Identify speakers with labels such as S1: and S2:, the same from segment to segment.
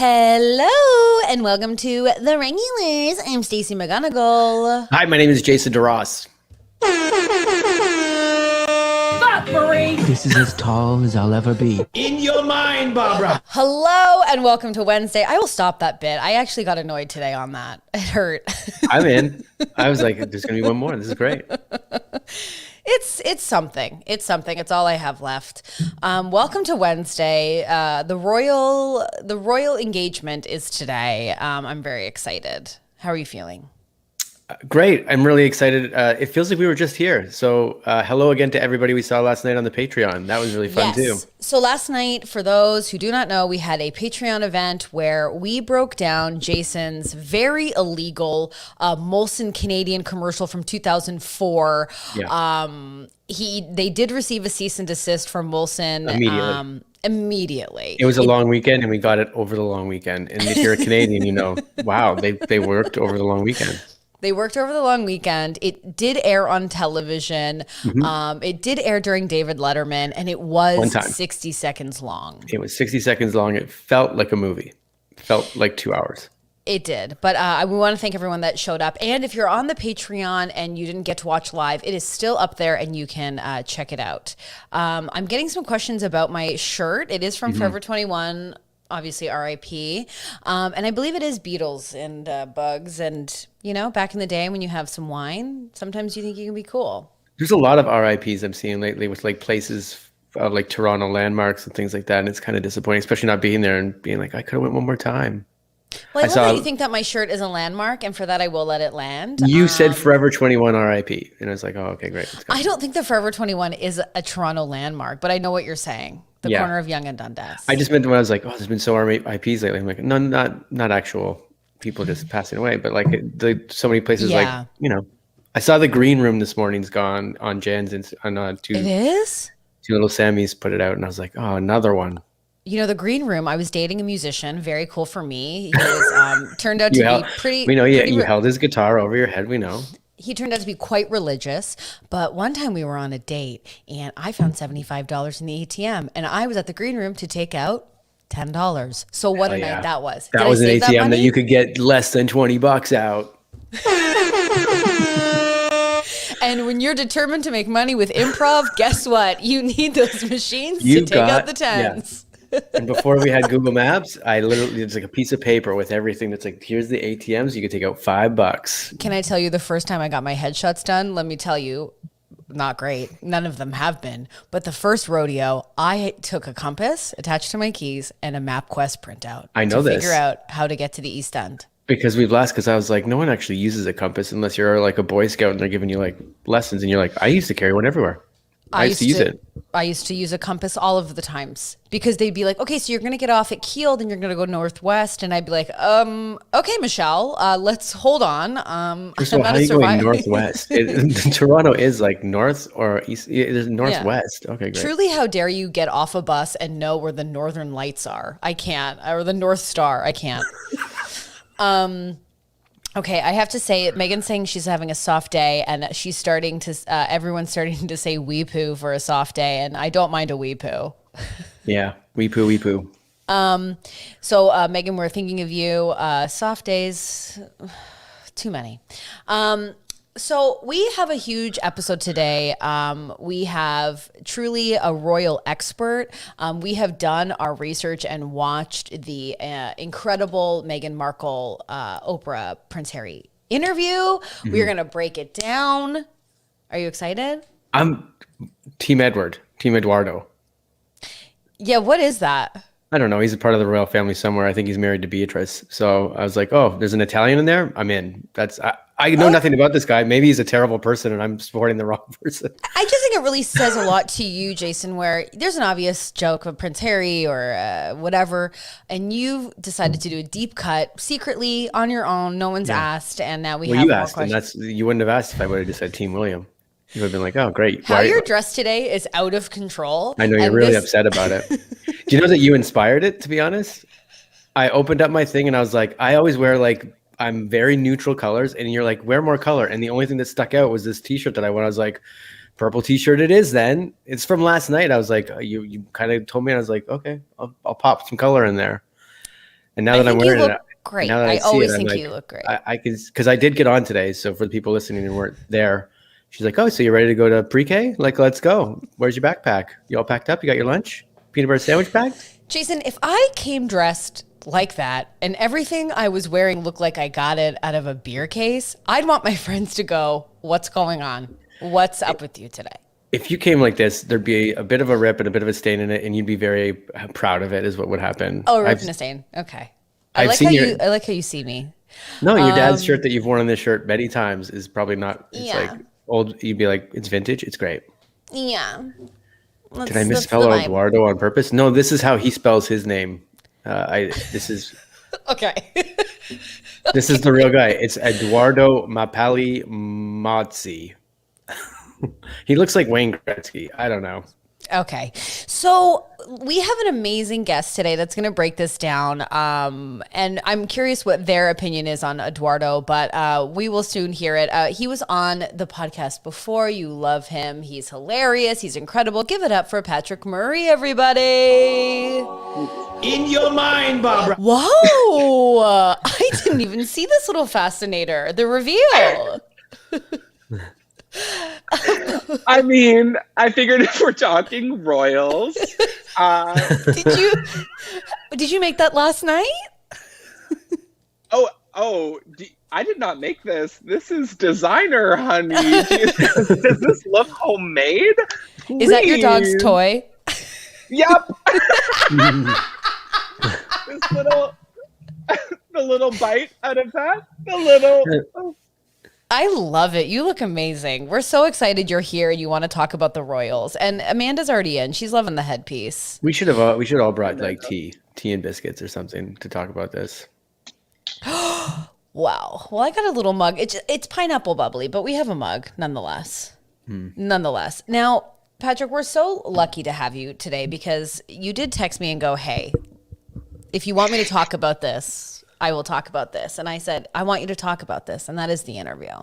S1: Hello and welcome to The Regulars. I'm Stacey McGonigal.
S2: Hi, my name is Jason DeRoss.
S3: This is as tall as I'll ever be.
S2: In your mind, Barbara.
S1: Hello and welcome to Wednesday. I will stop that bit. I actually got annoyed today on that. It hurt.
S2: I'm in. I was like, there's going to be one more. This is great.
S1: It's something. It's something. It's all I have left. Welcome to Wednesday. The royal engagement is today. I'm very excited. How are you feeling?
S2: Great. I'm really excited. It feels like we were just here. So hello again to everybody we saw last night on the Patreon. That was really fun too.
S1: So last night, for those who do not know, we had a Patreon event where we broke down Jason's very illegal Molson Canadian commercial from 2004.
S2: Yeah.
S1: They did receive a cease and desist from Molson. Immediately.
S2: It was a long weekend and we got it over the long weekend. And if you're a Canadian, you know, wow, they worked over the long weekend.
S1: They worked over the long weekend. It did air on television. Mm-hmm. It did air during David Letterman, and it was 60 seconds long.
S2: It was 60 seconds long. It felt like a movie. It felt like 2 hours.
S1: It did. But we want to thank everyone that showed up. And if you're on the Patreon and you didn't get to watch live, it is still up there and you can check it out. I'm getting some questions about my shirt. It is from Forever 21. Obviously RIP. And I believe it is Beatles and Bugs. And, you know, back in the day when you have some wine, sometimes you think you can be cool. There's
S2: a lot of RIPs I'm seeing lately with like places like Toronto landmarks and things like that. And it's kind of disappointing, especially not being there and being like, I could have went one more time.
S1: Well, I love that you think that my shirt is a landmark, and for that I will let it land.
S2: You said Forever 21 RIP, and I was like, oh, okay, great.
S1: I don't think the Forever 21 is a Toronto landmark, but I know what you're saying. The corner of Yonge and Dundas.
S2: I just meant when I was like, oh, there's been so many IPs lately. I'm like, no, not actual people just passing away, but like so many places like, you know. I saw the Green Room this morning's gone on Jan's on two.
S1: It is?
S2: Two Little Sammys put it out, and I was like, oh, another one.
S1: You know, the Green Room, I was dating a musician, very cool for me. He was, turned out to be pretty...
S2: We know, you held his guitar over your head, we know.
S1: He turned out to be quite religious, but one time we were on a date, and I found $75 in the ATM, and I was at the Green Room to take out $10. So what a night that was.
S2: That was an ATM that you could get less than $20 out.
S1: And when you're determined to make money with improv, guess what? You need those machines to take out the tens.
S2: Yeah. And before we had Google Maps, it's like a piece of paper with everything that's like, here's the ATMs, you could take out $5.
S1: Can I tell you the first time I got my headshots done? Let me tell you, not great. None of them have been. But the first rodeo, I took a compass attached to my keys and a MapQuest printout.
S2: I know this.
S1: To figure out how to get to the East End.
S2: Because I was like, no one actually uses a compass unless you're like a Boy Scout and they're giving you like lessons. And you're like, I used to carry one everywhere. I used to use it.
S1: I used to use a compass all of the times because they'd be like, okay, so you're going to get off at Kiel, then you're going to go northwest. And I'd be like, okay, Michelle, let's hold on.
S2: First of all, how are you going northwest? Toronto is like north or east. It is northwest. Yeah. Okay, great.
S1: Truly, how dare you get off a bus and know where the northern lights are? I can't. Or the North Star. I can't. Okay, I have to say, Megan's saying she's having a soft day, and she's starting to. Everyone's starting to say "wee poo" for a soft day, and I don't mind a wee poo.
S2: Yeah, wee poo, wee poo.
S1: So Megan, we're thinking of you. Soft days, too many. So we have a huge episode today. We have truly a royal expert. We have done our research and watched the incredible Meghan Markle, Oprah, Prince Harry interview. Mm-hmm. We're going to break it down. Are you excited?
S2: I'm Team Eduardo.
S1: Yeah, what is that?
S2: I don't know. He's a part of the royal family somewhere. I think he's married to Beatrice. So I was like, oh, there's an Italian in there? I'm in. I know nothing about this guy. Maybe he's a terrible person and I'm supporting the wrong person.
S1: I just think it really says a lot to you, Jason, where there's an obvious joke of Prince Harry or whatever, and you've decided to do a deep cut secretly on your own. No one's asked, and now we have more questions.
S2: You wouldn't have asked if I would have just said Team William. You would have been like, oh, great.
S1: How you're dressed today is out of control.
S2: I know you're really upset about it. Do you know that you inspired it, to be honest? I opened up my thing and I was like, I always wear like, I'm very neutral colors. And you're like, wear more color. And the only thing that stuck out was this t-shirt that I wore. I was like, purple t-shirt it is then. It's from last night. I was like, you kind of told me. And I was like, okay, I'll pop some color in there. And now
S1: I
S2: that I'm
S1: think you
S2: wearing
S1: look
S2: it,
S1: great.
S2: now that
S1: I
S2: I see
S1: always
S2: it, I'm
S1: think
S2: like,
S1: you look great.
S2: I can, because I did get on today. So for the people listening and weren't there, she's like, "Oh, so you're ready to go to pre-K? Like, let's go. Where's your backpack? You all packed up? You got your lunch? Peanut butter sandwich packed?"
S1: Jason, if I came dressed like that and everything I was wearing looked like I got it out of a beer case, I'd want my friends to go, "What's going on? What's up with you today?"
S2: If you came like this, there'd be a bit of a rip and a bit of a stain in it, and you'd be very proud of it. Is what would happen.
S1: Oh, a rip and a stain. Okay.
S2: I've seen your.
S1: I like how you see me.
S2: No, your dad's shirt that you've worn on this shirt many times is probably not. It's
S1: Yeah.
S2: like old. You'd be like, it's vintage. It's great.
S1: Yeah.
S2: Did I misspell Eduardo on purpose? No, this is how he spells his name. This is
S1: Okay.
S2: this is the real guy. It's Eduardo Mapali Mazzi. He looks like Wayne Gretzky. I don't know.
S1: Okay. So we have an amazing guest today that's going to break this down. And I'm curious what their opinion is on Eduardo, but we will soon hear it. He was on the podcast before. You love him. He's hilarious. He's incredible. Give it up for Patrick Murray, everybody.
S3: In your mind, Barbara.
S1: Whoa. I didn't even see this little fascinator. The reveal.
S4: I mean, I figured if we're talking royals,
S1: Did you make that last night?
S4: I did not make this. This is designer, honey. Does this look homemade?
S1: Is that your dog's
S4: Please.
S1: toy?
S4: Yep. This little, the little bite out of that. The little.
S1: I love it. You look amazing. We're so excited you're here and you want to talk about the Royals. And Amanda's already in. She's loving the headpiece.
S2: We should all brought like tea and biscuits or something to talk about this.
S1: Wow. Well, I got a little mug. It's pineapple bubbly, but we have a mug nonetheless. Nonetheless. Now, Patrick, we're so lucky to have you today because you did text me and go, "Hey, if you want me to talk about this, I will talk about this." And I said, "I want you to talk about this." And that is the interview.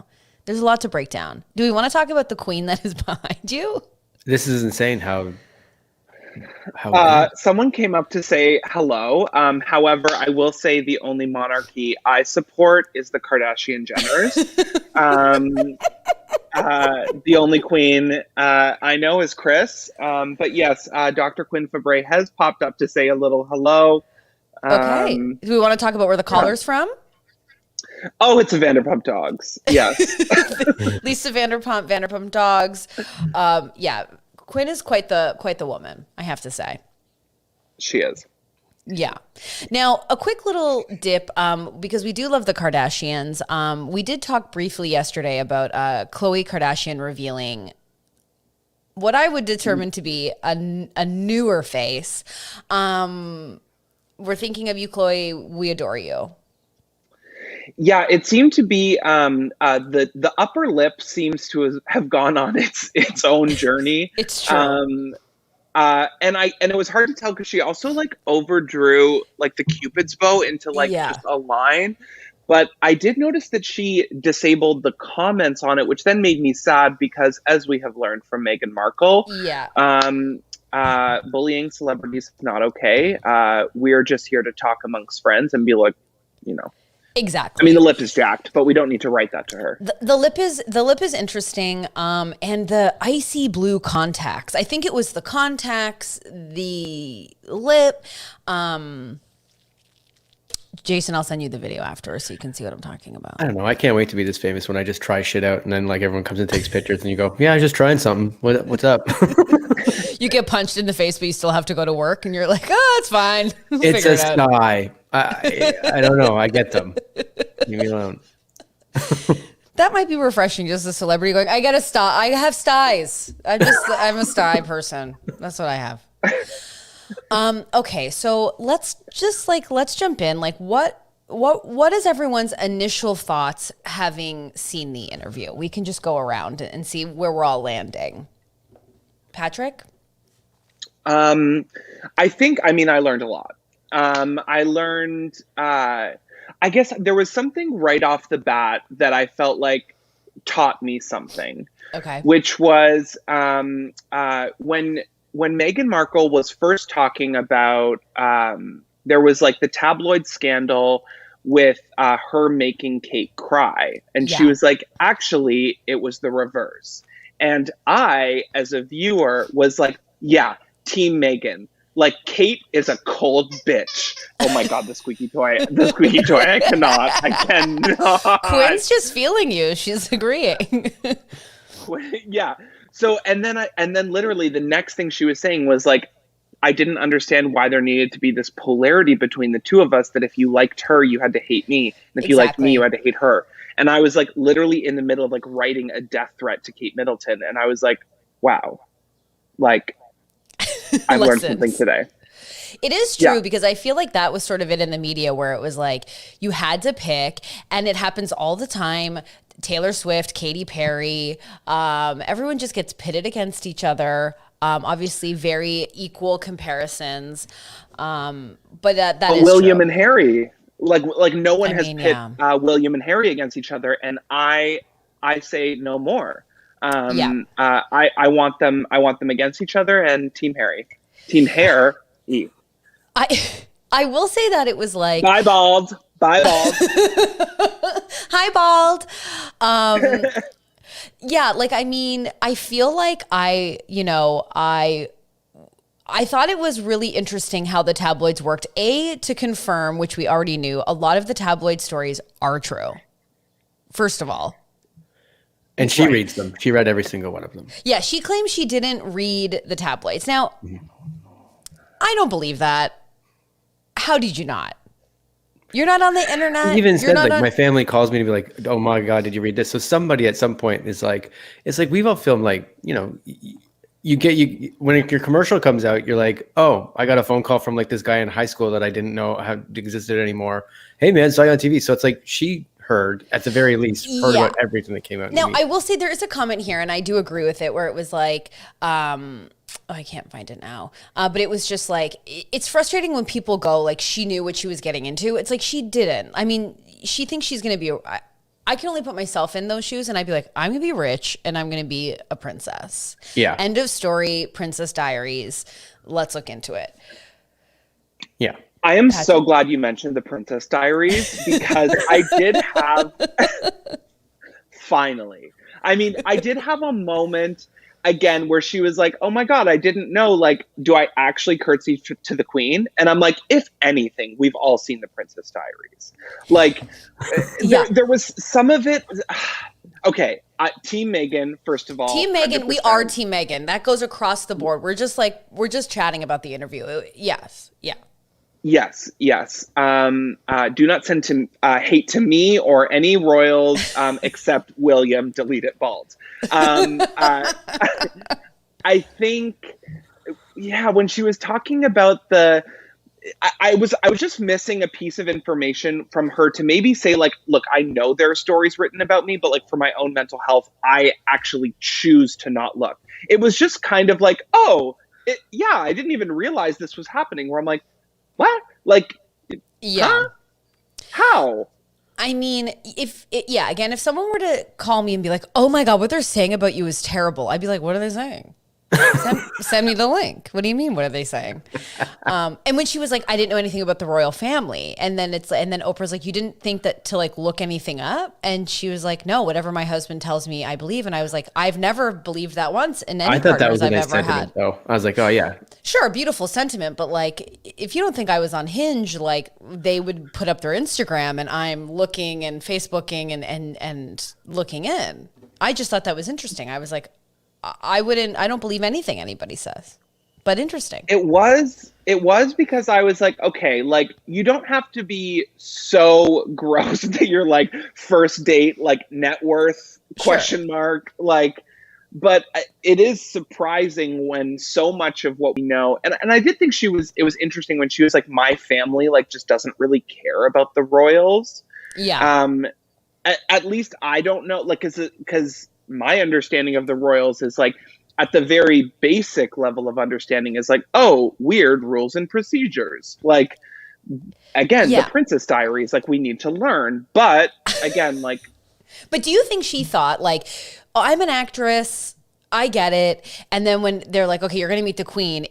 S1: There's a lot to break down. Do we want to talk about the queen that is behind you?
S2: This is insane how
S4: Someone came up to say hello. However, I will say the only monarchy I support is the Kardashian Jenners. The only queen I know is Chris. But yes, Dr. Quinn Fabray has popped up to say a little hello.
S1: Okay. Do we want to talk about where the caller's from?
S4: Oh, it's a Vanderpump Dogs. Yes.
S1: Lisa Vanderpump Dogs. Yeah. Quinn is quite the woman, I have to say.
S4: She is.
S1: Yeah. Now, a quick little dip, because we do love the Kardashians. We did talk briefly yesterday about Khloe Kardashian revealing what I would determine to be a newer face. We're thinking of you, Khloe. We adore you.
S4: Yeah, it seemed to be the upper lip seems to have gone on its own journey.
S1: It's true.
S4: And it was hard to tell because she also like overdrew like the Cupid's bow into like just a line. But I did notice that she disabled the comments on it, which then made me sad because, as we have learned from Meghan Markle, bullying celebrities is not okay. We're just here to talk amongst friends and be like,
S1: Exactly.
S4: I mean, the lip is jacked, but we don't need to write that to her.
S1: The lip is interesting, and the icy blue contacts. I think it was the contacts, the lip. Jason, I'll send you the video after so you can see what I'm talking about.
S2: I don't know. I can't wait to be this famous when I just try shit out and then like everyone comes and takes pictures and you go, "Yeah, I was just trying something. What's up?"
S1: You get punched in the face, but you still have to go to work, and you're like, "Oh, it's fine. We'll
S2: It's
S1: figure
S2: a
S1: it out."
S2: sty. I don't know. I get them. Leave me alone.
S1: That might be refreshing. Just a celebrity going, "I got a sty. I have styes. I'm a sty person. That's what I have." Okay, so let's jump in. Like, what is everyone's initial thoughts having seen the interview? We can just go around and see where we're all landing. Patrick?
S4: I learned a lot. I learned, I guess there was something right off the bat that I felt like taught me something.
S1: Okay.
S4: Which was when Meghan Markle was first talking about there was like the tabloid scandal with her making Kate cry. And she was like, actually, it was the reverse. And I, as a viewer, was like, yeah, Team Meghan. Like, Kate is a cold bitch. Oh my God, the squeaky toy. The squeaky toy. I cannot.
S1: Quinn's just feeling you. She's agreeing.
S4: Yeah. So, and then literally the next thing she was saying was like, I didn't understand why there needed to be this polarity between the two of us, that if you liked her, you had to hate me. And if you liked me, you had to hate her. And I was like literally in the middle of like writing a death threat to Kate Middleton. And I was like, wow, like I learned something today.
S1: It is true because I feel like that was sort of it in the media where it was like you had to pick, and it happens all the time. Taylor Swift, Katy Perry, everyone just gets pitted against each other. Obviously, very equal comparisons, but that is
S4: William
S1: true.
S4: and Harry, like no one has pit William and Harry against each other, and I say no more. I want them against each other, and Team Harry, Team Hair.
S1: I will say that it was like
S4: bye bald.
S1: Hi bald. Yeah, like, I mean, I feel like I thought it was really interesting how the tabloids worked. To confirm, which we already knew, a lot of the tabloid stories are true, first of all.
S2: And she reads them. She read every single one of them.
S1: Yeah, she claims she didn't read the tabloids. Now, I don't believe that. How did you not? You're not on the internet.
S2: He even said, like, my family calls me to be like, oh my God, did you read this? So somebody at some point is like, it's like we've all filmed, like, you know, when your commercial comes out, you're like, oh, I got a phone call from like this guy in high school that I didn't know had existed anymore. Hey man, saw you on TV. So it's like she heard, at the very least, about everything that came out.
S1: Now, I will say there is a comment here, and I do agree with it, where it was like, I can't find it now. But it was just like, it's frustrating when people go like, she knew what she was getting into. It's like, she didn't. I mean, she thinks she's going to be, I can only put myself in those shoes, and I'd be like, I'm going to be rich and I'm going to be a princess.
S2: Yeah.
S1: End of story, Princess Diaries. Let's look into it.
S2: Yeah.
S4: I am so glad you mentioned the Princess Diaries, because I did have, finally, I mean, I did have a moment again where she was like, oh my God, I didn't know, like, do I actually curtsy to the queen? And I'm like, if anything, we've all seen the Princess Diaries. Like, there was some of it. Okay. Team Meghan, first of all.
S1: Team Meghan, 100%. We are Team Meghan. That goes across the board. We're just chatting about the interview. Yes. Yeah.
S4: Yes. Do not send hate to me or any royals except William. Delete it, bald. I think, when she was talking about I was just missing a piece of information from her to maybe say, like, look, I know there are stories written about me, but like for my own mental health, I actually choose to not look. It was just kind of like, I didn't even realize this was happening. Where I'm like, what? Like, huh? How?
S1: I mean, if someone were to call me and be like, oh my God, what they're saying about you is terrible, I'd be like, what are they saying? Send me the link. What do you mean? What are they saying? And when she was like, I didn't know anything about the royal family. And then Oprah's like, you didn't think that to like look anything up? And she was like, no, whatever my husband tells me, I believe. And I was like, I've never believed that once in any partners I've ever had.
S2: Though. I was like, oh yeah.
S1: Sure, beautiful sentiment. But like, if you don't think I was on Hinge, like they would put up their Instagram and I'm looking and Facebooking and looking in. I just thought that was interesting. I was like, I don't believe anything anybody says, but interesting.
S4: It was because I was like, okay, like you don't have to be so gross that you're like first date, like net worth question mark, like, but it is surprising when so much of what we know, and I did think it was interesting when she was like, my family like just doesn't really care about the royals.
S1: Yeah.
S4: At least I don't know, like, because my understanding of the royals is like at the very basic level of understanding is like, oh, weird rules and procedures. Like, again, the Princess Diaries, like we need to learn. But again, like.
S1: But do you think she thought like, I'm an actress, I get it. And then when they're like, okay, you're going to meet the queen.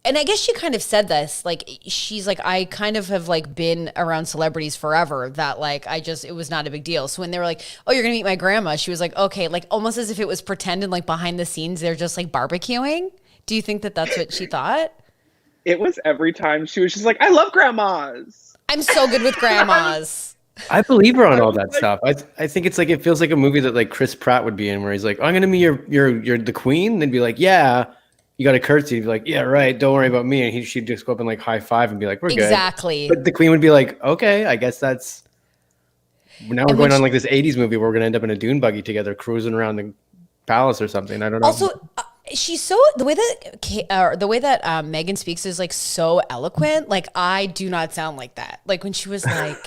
S1: and I guess she kind of said this, like, she's like, I kind of have like been around celebrities forever that like, it was not a big deal. So when they were like, oh, you're going to meet my grandma, she was like, okay, like almost as if it was pretended, like behind the scenes, they're just like barbecuing. Do you think that that's what she thought?
S4: It was every time she was just like, I love grandmas.
S1: I'm so good with grandmas.
S2: I believe her on all that stuff. I think it's like, it feels like a movie that like Chris Pratt would be in, where he's like, I'm going to meet you're the queen. And they'd be like, yeah. You got to curtsy. You'd be like, yeah, right. Don't worry about me. And she'd just go up and like high five and be like, we're good.
S1: Exactly.
S2: But the queen would be like, okay, I guess that's. Now we're going on like this 80s movie where we're going to end up in a dune buggy together, cruising around the palace or something. I don't know.
S1: Also, she's so, the way that Meghan speaks is like so eloquent. Like, I do not sound like that. Like when she was like,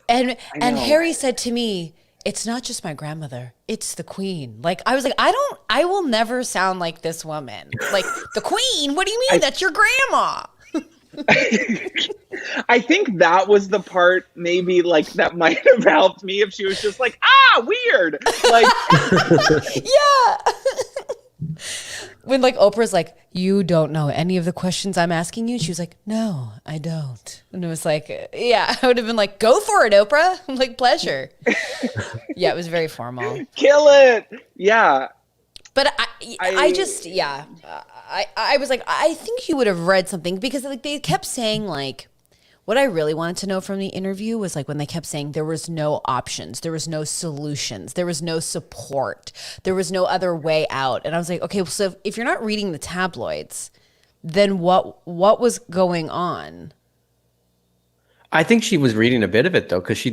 S1: and Harry said to me, it's not just my grandmother, it's the queen. Like, I was like, I will never sound like this woman. Like, the queen? What do you mean? That's your grandma.
S4: I think that was the part maybe like that might have helped me if she was just like, weird. Like,
S1: yeah. When like Oprah's like, you don't know any of the questions I'm asking you. She was like, no, I don't. And it was like, yeah, I would have been like, go for it, Oprah. Like, pleasure. Yeah, it was very formal.
S4: Kill it. Yeah.
S1: But I just, yeah. I was like, I think you would have read something because like they kept saying like, what I really wanted to know from the interview was like when they kept saying there was no options, there was no solutions, there was no support, there was no other way out. And I was like, okay, so if you're not reading the tabloids, then what was going on?
S2: I think she was reading a bit of it though, because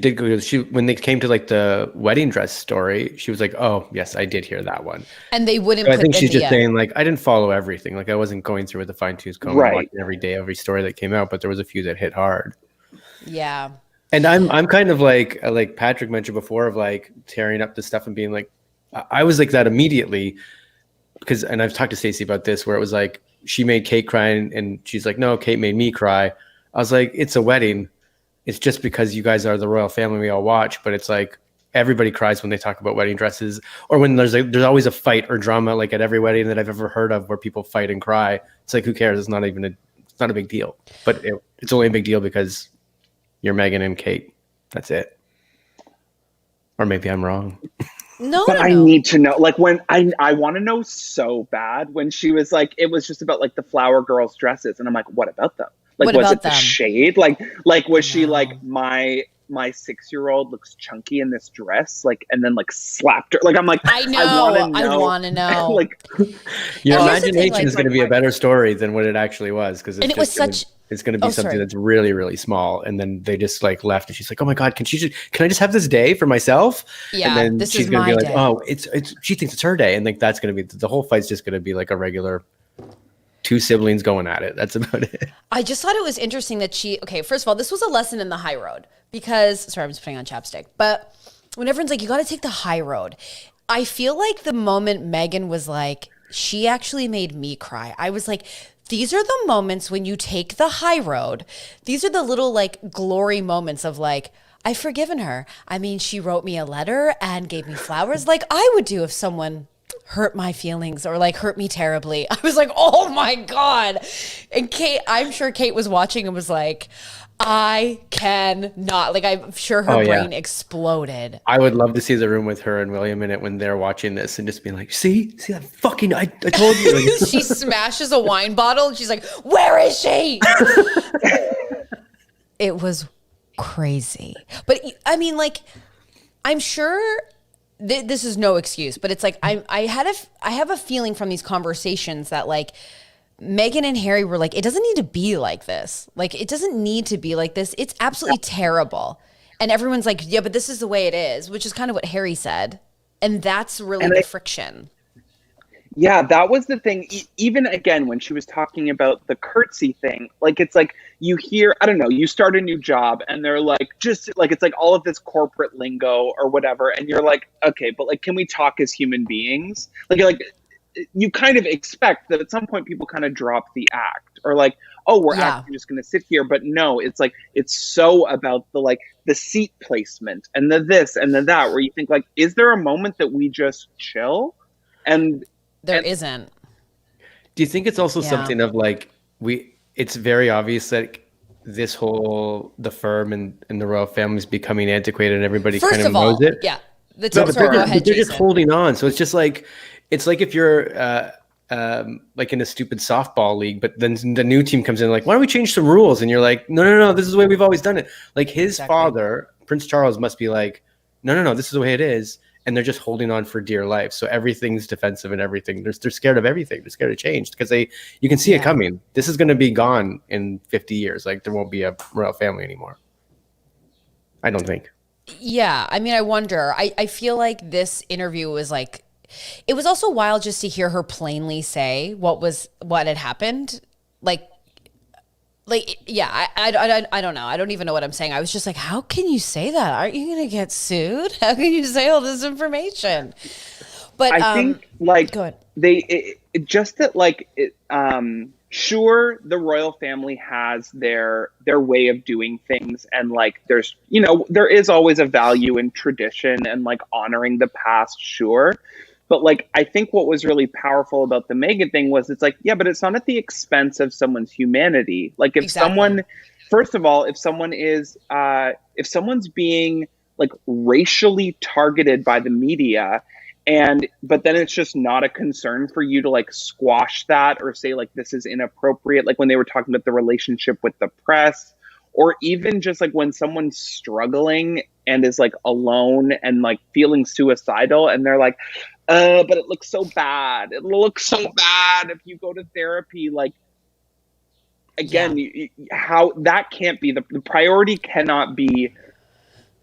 S2: when they came to like the wedding dress story, she was like, "Oh, yes, I did hear that one."
S1: And they wouldn't.
S2: So I think she's just saying like, I didn't follow everything. Like I wasn't going through with a fine tooth comb,
S4: right,
S2: watching every day, every story that came out, but there was a few that hit hard.
S1: Yeah.
S2: And I'm kind of like Patrick mentioned before, of like tearing up the stuff and being like, I was like that immediately because, and I've talked to Stacey about this, where it was like she made Kate cry, and she's like, no, Kate made me cry. I was like, it's a wedding. It's just because you guys are the royal family we all watch, but it's like everybody cries when they talk about wedding dresses, or when there's always a fight or drama, like at every wedding that I've ever heard of where people fight and cry. It's like, who cares? It's not a big deal, but it's only a big deal because you're Meghan and Kate. That's it. Or maybe I'm wrong.
S1: No,
S4: but I need to know, like when I want to know so bad when she was like, it was just about like the flower girls' dresses. And I'm like, what about them? Like, was it the shade? Like was she like, my 6-year-old looks chunky in this dress, like, and then like slapped her? Like, I'm like, I
S1: want to know.
S4: Like,
S2: your imagination is going to be a better story than what it actually was, because it's going to be something that's really, really small. And then they just like left, and she's like, oh my God, can I just have this day for myself?
S1: Yeah,
S2: and then she's going to be like, oh, she thinks it's her day. And like, that's going to be, the whole fight's just going to be like a regular two siblings going at it. That's about it.
S1: I just thought it was interesting that first of all, this was a lesson in the high road because, sorry, I'm just putting on chapstick. But when everyone's like, you got to take the high road. I feel like the moment Meghan was like, she actually made me cry. I was like, these are the moments when you take the high road. These are the little like glory moments of like, I've forgiven her. I mean, she wrote me a letter and gave me flowers like I would do if someone hurt my feelings or like hurt me terribly. I was like, oh my God. And Kate, I'm sure Kate was watching and was like, I cannot, like, I'm sure her brain exploded.
S2: I would love to see the room with her and William in it when they're watching this and just being like, see that fucking, I told you. Like,
S1: she smashes a wine bottle and she's like, where is she? It was crazy. But I mean, like, I'm sure this is no excuse, but it's like I have a feeling from these conversations that like Meghan and Harry were like, it doesn't need to be like this. Like, it doesn't need to be like this. It's absolutely terrible. And everyone's like, yeah, but this is the way it is, which is kind of what Harry said. And that's really the friction.
S4: Yeah, that was the thing. Even again, when she was talking about the curtsy thing, like, it's like you hear, I don't know, you start a new job and they're like, just like, it's like all of this corporate lingo or whatever. And you're like, okay, but like, can we talk as human beings? Like you kind of expect that at some point people kind of drop the act or like, oh, we're actually just going to sit here. But no, it's like, it's so about the, like the seat placement and the this and the that, where you think like, is there a moment that we just chill? And
S1: there isn't.
S2: Do you think it's also something of like, it's very obvious that the firm and the royal family is becoming antiquated, and everybody
S1: First
S2: kind
S1: of
S2: of knows
S1: all,
S2: it.
S1: yeah. The
S2: No,
S1: tip, sorry, go ahead,
S2: they're just
S1: Jason.
S2: holding on. So it's just like, it's like if you're like in a stupid softball league, but then the new team comes in like, why don't we change some rules? And you're like, no, this is the way we've always done it. Like his father, Prince Charles, must be like, no, this is the way it is. And they're just holding on for dear life. So everything's defensive and everything. They're scared of everything. They're scared of change because you can see it coming. This is going to be gone in 50 years. Like there won't be a royal family anymore. I don't think.
S1: Yeah. I mean, I wonder. I feel like this interview was like, it was also wild just to hear her plainly say what had happened. Yeah, I don't know. I don't even know what I'm saying. I was just like, how can you say that? Aren't you going to get sued? How can you say all this information? But
S4: I think like
S1: go ahead.
S4: Sure, the royal family has their way of doing things, and like there's there is always a value in tradition and like honoring the past, sure. But like I think what was really powerful about the Meghan thing was it's like, yeah, but it's not at the expense of someone's humanity. Like if someone, first of all, if someone's being like racially targeted by the media, but then it's just not a concern for you to like squash that or say like this is inappropriate, like when they were talking about the relationship with the press, or even just like when someone's struggling and is like alone and like feeling suicidal and they're like, but it looks so bad. It looks so bad if you go to therapy. Like, again, how that can't be the priority, cannot be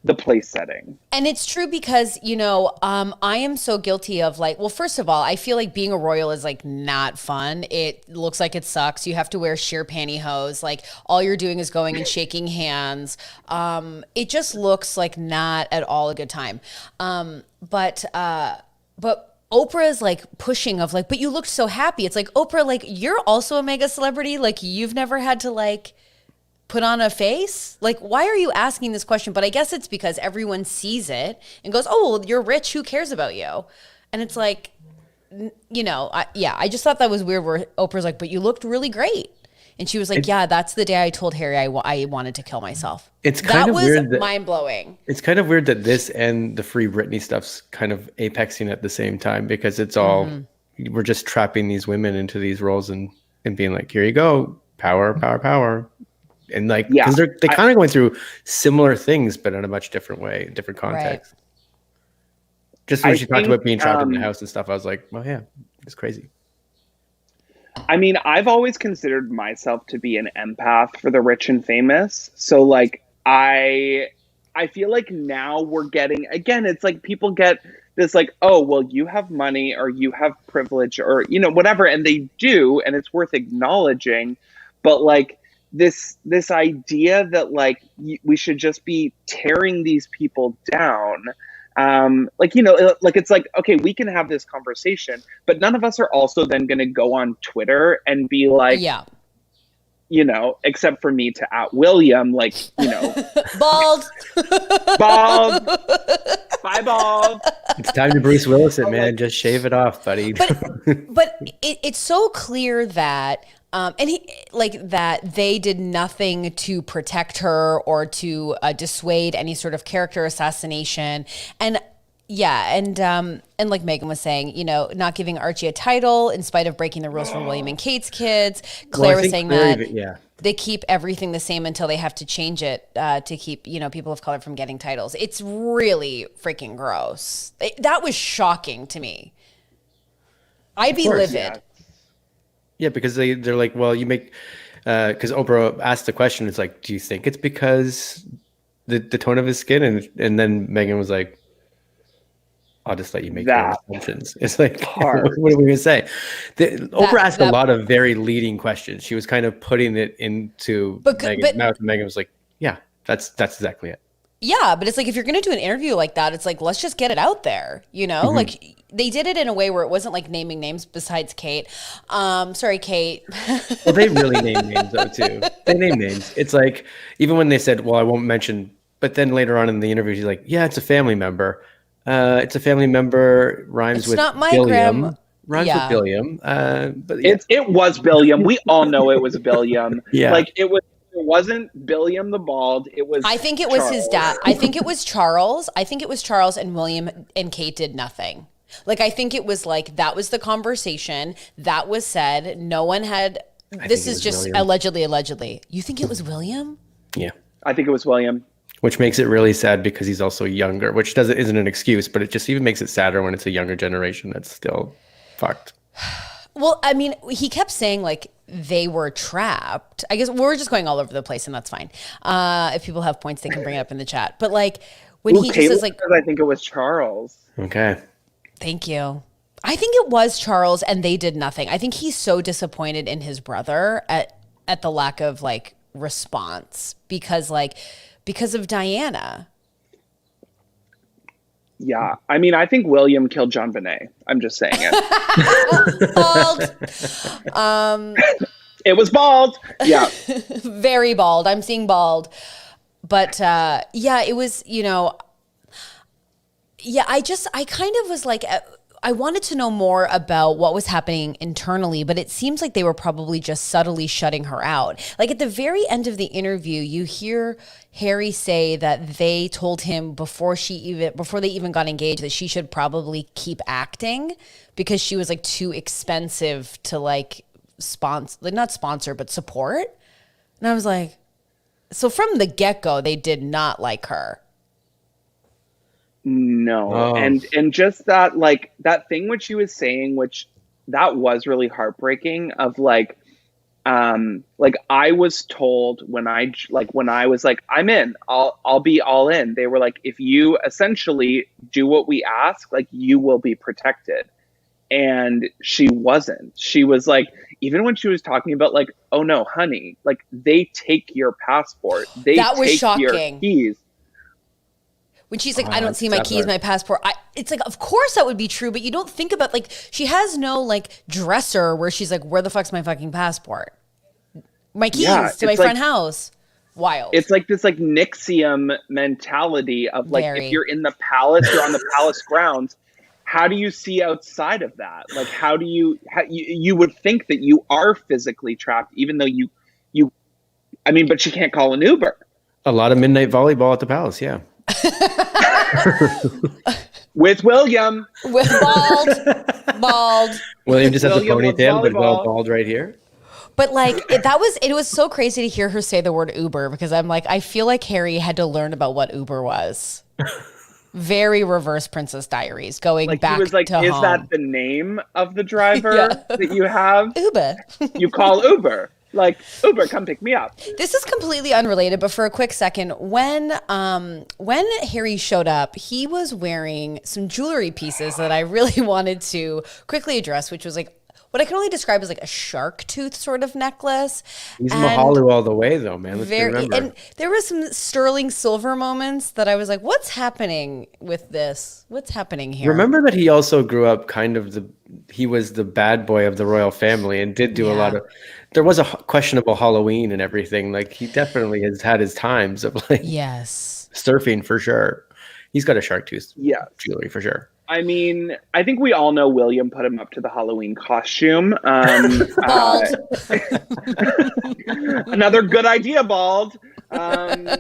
S4: the place setting.
S1: And it's true because, I am so guilty of like, well, first of all, I feel like being a royal is like not fun. It looks like it sucks. You have to wear sheer pantyhose. Like all you're doing is going and shaking hands. It just looks like not at all a good time. But Oprah is like pushing of like, but you looked so happy. It's like, Oprah, like you're also a mega celebrity. Like you've never had to like put on a face? Like, why are you asking this question? But I guess it's because everyone sees it and goes, oh, well, you're rich. Who cares about you? And it's like, I just thought that was weird where Oprah's like, but you looked really great. And she was like, yeah, that's the day I told Harry I wanted to kill myself.
S2: It's kind of weird.
S1: That was mind-blowing.
S2: It's kind of weird that this and the Free Britney stuff's kind of apexing at the same time because it's all, we're just trapping these women into these roles and being like, here you go, power. And like, because they're kind of going through similar things, but in a much different way, different context. Right. Just when she talked about being trapped in the house and stuff, I was like, well, yeah, it's crazy.
S4: I mean, I've always considered myself to be an empath for the rich and famous. So like, I feel like now we're getting, again, it's like people get this like, oh, well, you have money or you have privilege or, whatever. And they do, and it's worth acknowledging. But like, this idea that like we should just be tearing these people down, it's like, okay, we can have this conversation, but none of us are also then going to go on Twitter and be like, except for me to @William, like,
S1: bald,
S4: bye bald.
S2: It's time to Bruce Willis it, man. Just shave it off, buddy.
S1: But it's so clear that. That they did nothing to protect her or to dissuade any sort of character assassination. And like Meghan was saying, not giving Archie a title in spite of breaking the rules for William and Kate's kids. Claire was saying they keep everything the same until they have to change it to keep, people of color from getting titles. It's really freaking gross. That was shocking to me. I'd be livid.
S2: Yeah. Yeah, because they're like, well, you make, because Oprah asked the question, it's like, do you think it's because the tone of his skin? And then Meghan was like, I'll just let you make your assumptions. It's like, what are we going to say? Oprah asked a lot of very leading questions. She was kind of putting it into Meghan's mouth. And Meghan was like, yeah, that's exactly it.
S1: Yeah, but it's like if you're going to do an interview like that, it's like, let's just get it out there, Like they did it in a way where it wasn't like naming names besides Kate. Sorry, Kate.
S2: Well, they really name names though too. They name names. It's like even when they said, well, I won't mention, but then later on in the interview, she's like, yeah, it's a family member. It's a family member rhymes with
S1: not my
S2: Gilliam. Rhymes with Billiam. But yeah.
S4: It was Billiam. We all know it was Billiam.
S2: Yeah.
S4: Like it wasn't Billiam the bald. It was
S1: I think it was his dad. I think it was Charles. I think it was Charles, and William and Kate did nothing. Like, I think it was like, that was the conversation that was said. No one had, this is just William. Allegedly. You think it was William?
S2: Yeah.
S4: I think it was William.
S2: Which makes it really sad because he's also younger, which isn't an excuse, but it just even makes it sadder when it's a younger generation that's still fucked.
S1: Well, I mean, he kept saying like they were trapped. I guess we're just going all over the place, and that's fine. If people have points, they can bring it up in the chat. But like when he just says like,
S4: I think it was Charles.
S2: Okay.
S1: Thank you. I think it was Charles, and they did nothing. I think he's so disappointed in his brother at the lack of like response because of Diana.
S4: Yeah, I mean, I think William killed John Bonet. I'm just saying it.
S1: Bald.
S4: It was bald. Yeah.
S1: Very bald. I'm seeing bald. But yeah, it was, I kind of was like, I wanted to know more about what was happening internally, but it seems like they were probably just subtly shutting her out. Like at the very end of the interview, you hear Harry say that they told him before they even got engaged that she should probably keep acting because she was like too expensive to like not sponsor, but support. And I was like, so from the get-go, they did not like her.
S4: No.
S2: Oh.
S4: And just that, like, that thing which she was saying, which that was really heartbreaking of like I was told when I was like, I'm in, I'll be all in. They were like, if you essentially do what we ask, like you will be protected. And she wasn't. She was like, even when she was talking about like, oh no, honey, like they take your passport.
S1: That was
S4: take
S1: shocking.
S4: Your keys.
S1: When she's like, I don't see my keys, my passport. It's like, of course that would be true, but you don't think about like, she has no like dresser where she's like, where the fuck's my fucking passport? My keys to my front house. Wild.
S4: It's like this like NXIVM mentality of like, if you're in the palace, you're on the palace grounds. How do you see outside of that? Like, how you would think that you are physically trapped, even though but she can't call an Uber.
S2: A lot of midnight volleyball at the palace. Yeah.
S4: With William.
S1: With bald.
S2: William just has a ponytail, but
S4: volleyball.
S2: bald right here.
S1: But like it was so crazy to hear her say the word Uber because I'm like, I feel like Harry had to learn about what Uber was. Very reverse Princess Diaries, going
S4: like
S1: back
S4: he was like,
S1: to
S4: is
S1: home.
S4: that the name of the driver that you have?
S1: Uber.
S4: You call Uber. Like, Uber, come pick me up.
S1: This is completely unrelated, but for a quick second, when Harry showed up, he was wearing some jewelry pieces that I really wanted to quickly address, which was like what I can only describe as like a shark tooth sort of necklace.
S2: He's Mahalu all the way, though, man. Let's remember. And
S1: there were some sterling silver moments that I was like, what's happening with this? What's happening here?
S2: Remember that he also grew up he was the bad boy of the royal family and did do a lot of, there was a questionable Halloween and everything. Like he definitely has had his times of like surfing for sure. He's got a shark tooth jewelry for sure.
S4: I mean, I think we all know William put him up to the Halloween costume. Another good idea, bald. I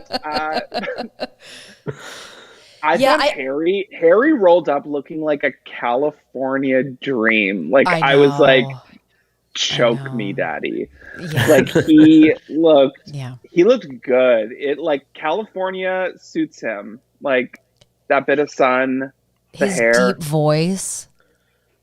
S4: thought Harry rolled up looking like a California dream. Like I was like, choke me, daddy. Yeah. Like he looked good. It like California suits him. Like that bit of sun.
S1: His deep voice.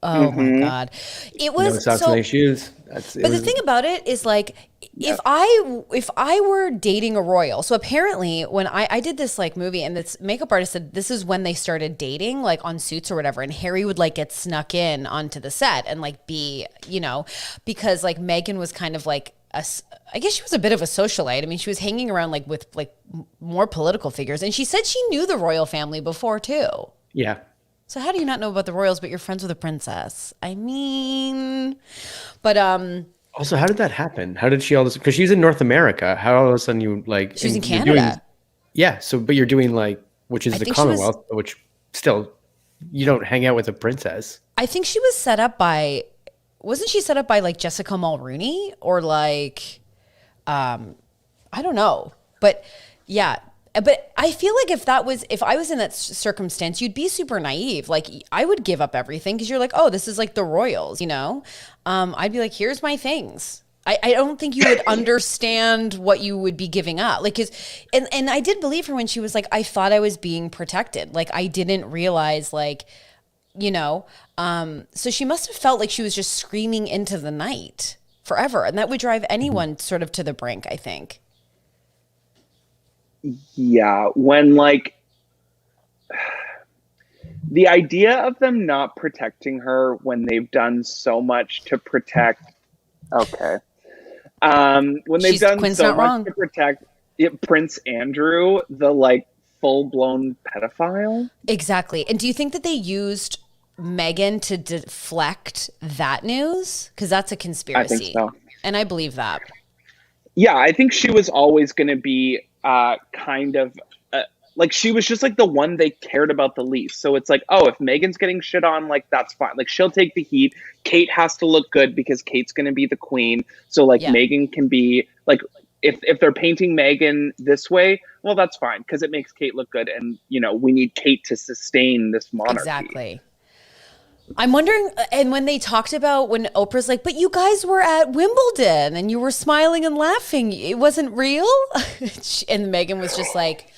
S1: Oh my God. It was
S2: shoes.
S1: The thing about it is like, if I were dating a royal, so apparently when I did this like movie and this makeup artist said this is when they started dating, like on Suits or whatever, and Harry would like get snuck in onto the set and like be, because like Meghan was kind of like I guess she was a bit of a socialite. I mean, she was hanging around like with like more political figures, and she said she knew the royal family before too.
S2: Yeah.
S1: So how do you not know about the royals, but you're friends with a princess? I mean, but
S2: also, how did that happen? How did she all this? Because she's in North America. How all of a sudden you like?
S1: She's in Canada.
S2: So but you're doing like, which is the Commonwealth, which still you don't hang out with a princess.
S1: I think she was set up by, wasn't she set up by like Jessica Mulrooney or like, I don't know, but yeah. But I feel like if I was in that circumstance, you'd be super naive. Like I would give up everything because you're like, oh, this is like the royals, you know? I'd be like, here's my things. I don't think you would understand what you would be giving up. Like, and I did believe her when she was like, I thought I was being protected. Like I didn't realize like, you know, so she must have felt like she was just screaming into the night forever. And that would drive anyone sort of to the brink, I think.
S4: Yeah, when like the idea of them not protecting her when they've done so much to protect, okay, when they've done
S1: Quinn's
S4: so
S1: not
S4: much
S1: wrong.
S4: to protect Prince Andrew, the like full-blown pedophile.
S1: Exactly. And do you think that they used Meghan to deflect that news? Because that's a conspiracy.
S4: I think so.
S1: And I believe that.
S4: Yeah, I think she was always going to be kind of like she was just like the one they cared about the least. So it's like, oh, if Meghan's getting shit on, like that's fine. Like she'll take the heat. Kate has to look good because Kate's going to be the queen. So like Meghan can be like, if they're painting Meghan this way, well, that's fine because it makes Kate look good. And, you know, we need Kate to sustain this monarchy.
S1: Exactly. I'm wondering, and when they talked about when Oprah's like, but you guys were at Wimbledon and you were smiling and laughing, it wasn't real? And Meghan was just like,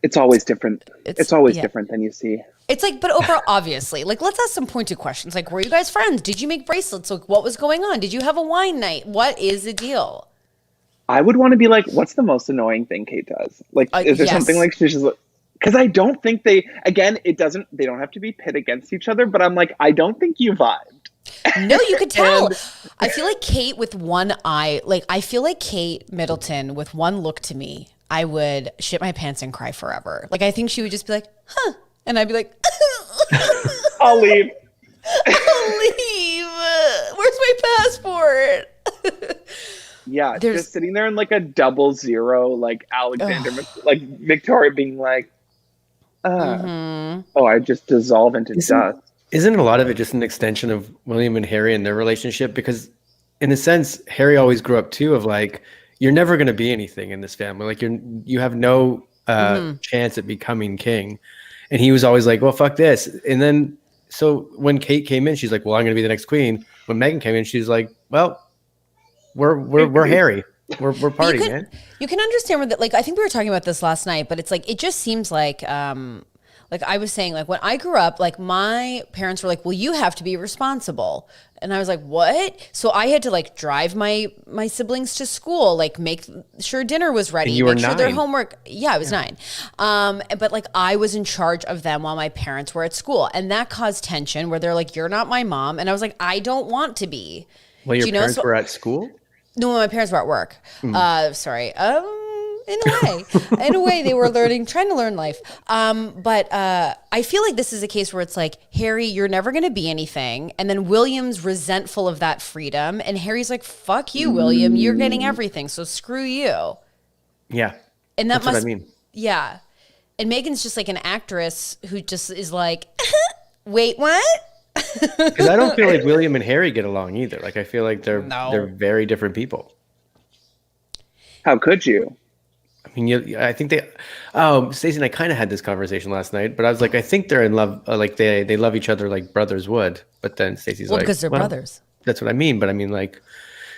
S4: it's always different. It's always different than you see.
S1: It's like, but Oprah, obviously, like, let's ask some pointed questions. Like, were you guys friends? Did you make bracelets? Like, what was going on? Did you have a wine night? What is the deal?
S4: I would want to be like, what's the most annoying thing Kate does? Like, is there something like she's just like, because I don't think they don't have to be pit against each other, but I'm like, I don't think you vibed.
S1: No, you could tell. I feel like Kate with one eye, like I feel like Kate Middleton with one look to me, I would shit my pants and cry forever. Like I think she would just be like, huh. And I'd be like,
S4: I'll leave.
S1: I'll leave. Where's my passport?
S4: Yeah, just sitting there in like a 00, like Alexander, like Victoria being like, oh, I just dissolve into dust.
S2: Isn't a lot of it just an extension of William and Harry and their relationship? Because in a sense, Harry always grew up too of like, you're never going to be anything in this family. Like you have no chance at becoming king. And he was always like, well, fuck this. And then, so when Kate came in, she's like, well, I'm going to be the next queen. When Meghan came in, she's like, well, we're Harry. We're party, man.
S1: You can understand where that, like, I think we were talking about this last night, but it's like, it just seems like I was saying, like when I grew up, like my parents were like, well, you have to be responsible. And I was like, what? So I had to like drive my siblings to school, like make sure dinner was ready,
S2: and you were
S1: make sure
S2: 9.
S1: their homework. Yeah, I was 9. But like I was in charge of them while my parents were at school. And that caused tension where they're like, you're not my mom. And I was like, I don't want to be.
S2: Well, your parents were at school?
S1: No, my parents were at work. Sorry. In a way, they were trying to learn life. But I feel like this is a case where it's like, Harry, you're never going to be anything. And then William's resentful of that freedom. And Harry's like, fuck you, William. You're getting everything. So screw you.
S2: Yeah.
S1: And that's
S2: what I mean.
S1: Yeah. And Meghan's just like an actress who just is like, wait, what?
S2: Because I don't feel like William and Harry get along either. Like I feel like they're very different people.
S4: How could you?
S2: I mean, I think they. Stacey and I kind of had this conversation last night, but I was like, I think they're in love. Like they love each other like brothers would. But then Stacey's like,
S1: because they're brothers.
S2: That's what I mean. But I mean, like,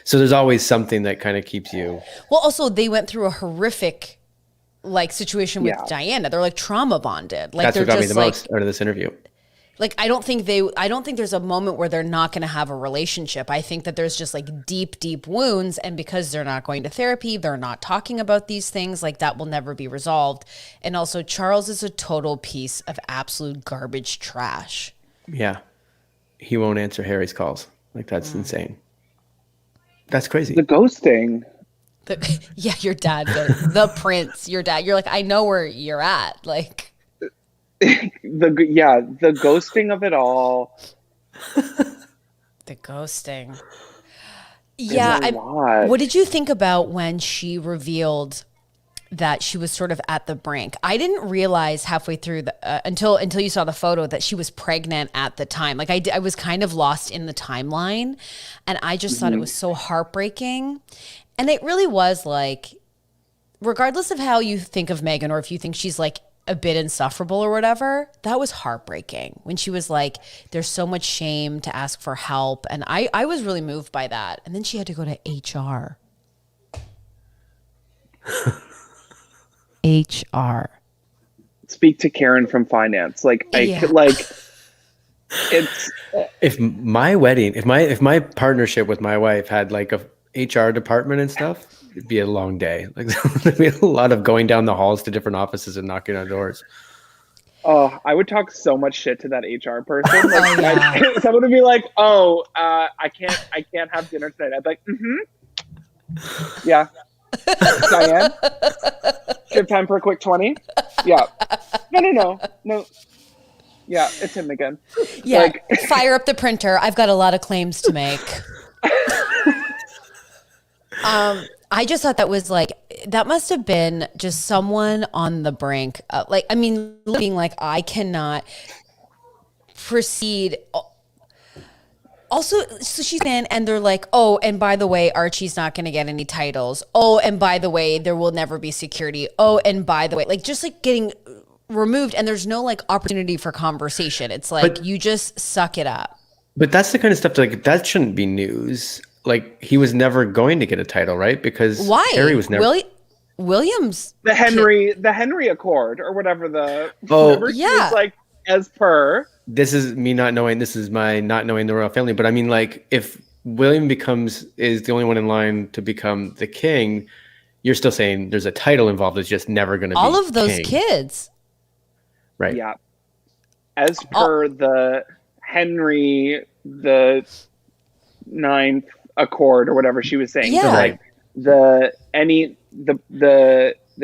S2: so there's always something that kind of keeps you.
S1: Well, also they went through a horrific like situation with Diana. They're like trauma bonded. Like
S2: that's
S1: they're
S2: what got
S1: just
S2: me the
S1: like,
S2: most out of this interview.
S1: Like I don't think there's a moment where they're not going to have a relationship. I think that there's just like deep wounds, and because they're not going to therapy, they're not talking about these things, like that will never be resolved. And also Charles is a total piece of absolute garbage trash.
S2: Yeah. He won't answer Harry's calls. Like that's insane. That's crazy.
S4: The ghosting.
S1: Yeah, your dad, the prince, your dad. You're like, I know where you're at. Like
S4: the ghosting of it all.
S1: The ghosting. Yeah. What did you think about when she revealed that she was sort of at the brink. I didn't realize halfway through until you saw the photo that she was pregnant at the time. Like I was kind of lost in the timeline, and I just thought it was so heartbreaking. And it really was like, regardless of how you think of Meghan, or if you think she's like a bit insufferable or whatever, that was heartbreaking when she was like, there's so much shame to ask for help. And I was really moved by that. And then she had to go to HR. HR.
S4: Speak to Karen from finance. Like, it's
S2: if my partnership with my wife had like a HR department and stuff, it'd be a long day. Like there'd be a lot of going down the halls to different offices and knocking on doors.
S4: Oh, I would talk so much shit to that HR person. Like, someone would be like, I can't have dinner tonight. I'd be like, yeah. Diane, do you have time for a quick 20? Yeah. No. Yeah, it's him again.
S1: Yeah, like, fire up the printer. I've got a lot of claims to make. I just thought that was like, that must have been just someone on the brink. Being like, I cannot proceed. Also, so she's in and they're like, oh, and by the way, Archie's not going to get any titles. Oh, and by the way, there will never be security. Oh, and by the way, like just like getting removed, and there's no like opportunity for conversation. It's like, you just suck it up.
S2: But that's the kind of stuff that shouldn't be news. Like he was never going to get a title, right? Because Harry was never.
S1: Williams.
S4: The Henry Accord or whatever
S1: yeah.
S4: Like as per.
S2: This is me not knowing. This is my not knowing the royal family. But I mean, like if William is the only one in line to become the king, you're still saying there's a title involved. It's just never going to be
S1: all of those
S2: king.
S1: Kids.
S2: Right.
S4: Yeah. As per the Henry the Ninth Accord or whatever she was saying.
S1: Yeah.
S4: So like the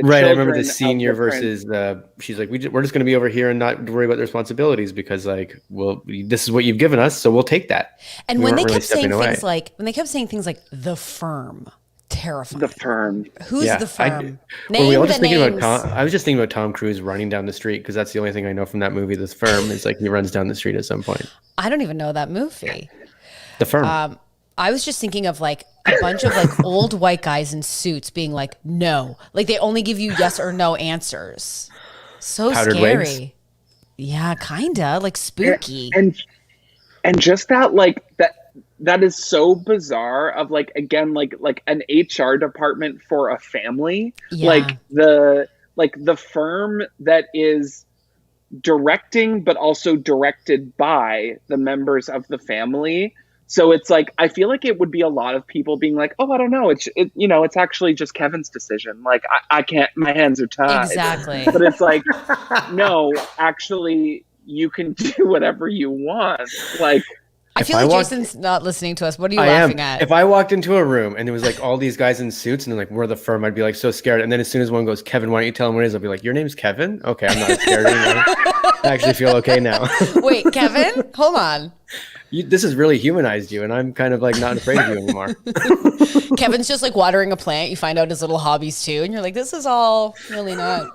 S2: right. I remember the senior versus the. She's like, we're just going to be over here and not worry about the responsibilities because like, well, this is what you've given us, so we'll take that.
S1: And when they kept saying things like the firm. Terrifying.
S4: The firm.
S1: Who's the firm?
S2: I was just thinking about Tom Cruise running down the street because that's the only thing I know from that movie. This firm is like he runs down the street at some point.
S1: I don't even know that movie.
S2: The Firm.
S1: I was just thinking of like a bunch of like old white guys in suits being like, no, like they only give you yes or no answers. So
S2: Powdered
S1: scary.
S2: wigs?
S1: Yeah, kinda like spooky.
S4: And just that like that is so bizarre of like, again, like an HR department for a family.
S1: Yeah.
S4: Like the firm that is directing, but also directed by the members of the family. So it's like, I feel like it would be a lot of people being like, oh, I don't know. It's actually just Kevin's decision. Like, I can't, my hands are tied.
S1: Exactly.
S4: But it's like, no, actually you can do whatever you want. Like,
S1: I feel like Jason's not listening to us. What are you laughing at?
S2: If I walked into a room and there was like all these guys in suits and they're like, we're the firm, I'd be like so scared. And then as soon as one goes, Kevin, why don't you tell him what it is? I'll be like, your name's Kevin? Okay, I'm not scared anymore. I actually feel okay now.
S1: Wait, Kevin? Hold on.
S2: This has really humanized you, and I'm kind of like not afraid of you anymore.
S1: Kevin's just like watering a plant. You find out his little hobbies too, and you're like, this is all really not.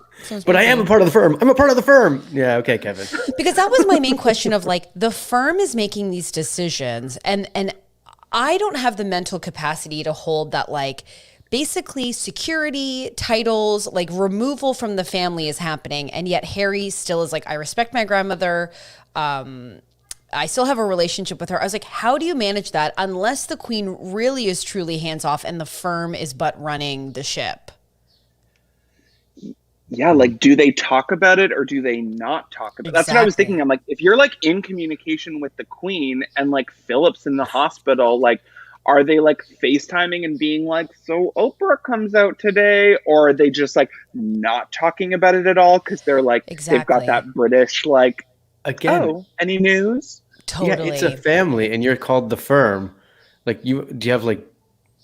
S2: But I am a part of the firm. I'm a part of the firm. Yeah, okay, Kevin.
S1: Because that was my main question of like, the firm is making these decisions, and I don't have the mental capacity to hold that like, basically security, titles, like removal from the family is happening. And yet Harry still is like, I respect my grandmother. I still have a relationship with her. I was like, how do you manage that unless the queen really is truly hands off and the firm is but running the ship?
S4: Yeah, like, do they talk about it or do they not talk about it? That's what I was thinking. I'm like, if you're like in communication with the queen and like Philip's in the hospital, like, are they like FaceTiming and being like, so Oprah comes out today? Or are they just like not talking about it at all? Because they're like, they've got that British like,
S2: again,
S4: any news?
S1: Totally.
S2: Yeah, it's a family and you're called the firm. Like do you have like,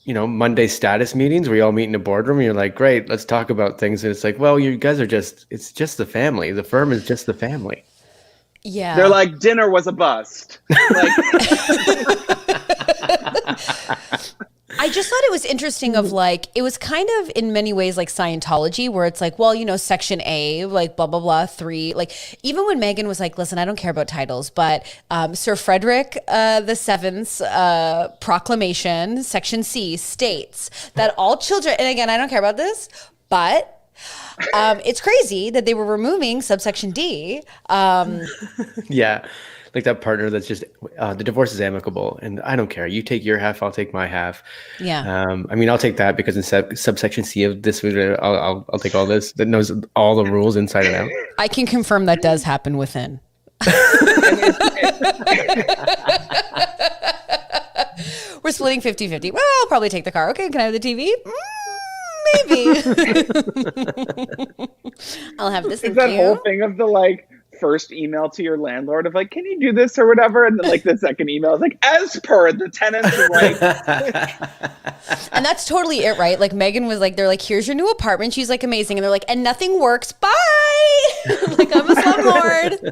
S2: Monday status meetings where you all meet in a boardroom and you're like, great, let's talk about things. And it's like, well, you guys are it's just the family. The firm is just the family.
S1: Yeah.
S4: They're like, dinner was a bust. Like,
S1: I just thought it was interesting of like, it was kind of in many ways like Scientology, where it's like, well, you know, section A, like blah, blah, blah, 3. Like even when Meghan was like, listen, I don't care about titles, but Sir Frederick the Seventh's proclamation, section C, states that all children, and again, I don't care about this, but it's crazy that they were removing subsection D.
S2: Yeah. Like that partner that's just the divorce is amicable and I don't care. You take your half, I'll take my half.
S1: Yeah.
S2: I mean, I'll take that because in subsection C of this, I'll take all this that knows all the rules inside and out.
S1: I can confirm that does happen within. We're splitting 50-50. Well, I'll probably take the car. Okay, can I have the TV? Maybe. I'll have this.
S4: It's that whole thing of the like first email to your landlord of like, can you do this or whatever? And then like the second email is like, as per the tenants are like.
S1: And that's totally it, right? Like Meghan was like, they're like, here's your new apartment. She's like, amazing. And they're like, and nothing works. Bye. Like, I'm a slumlord.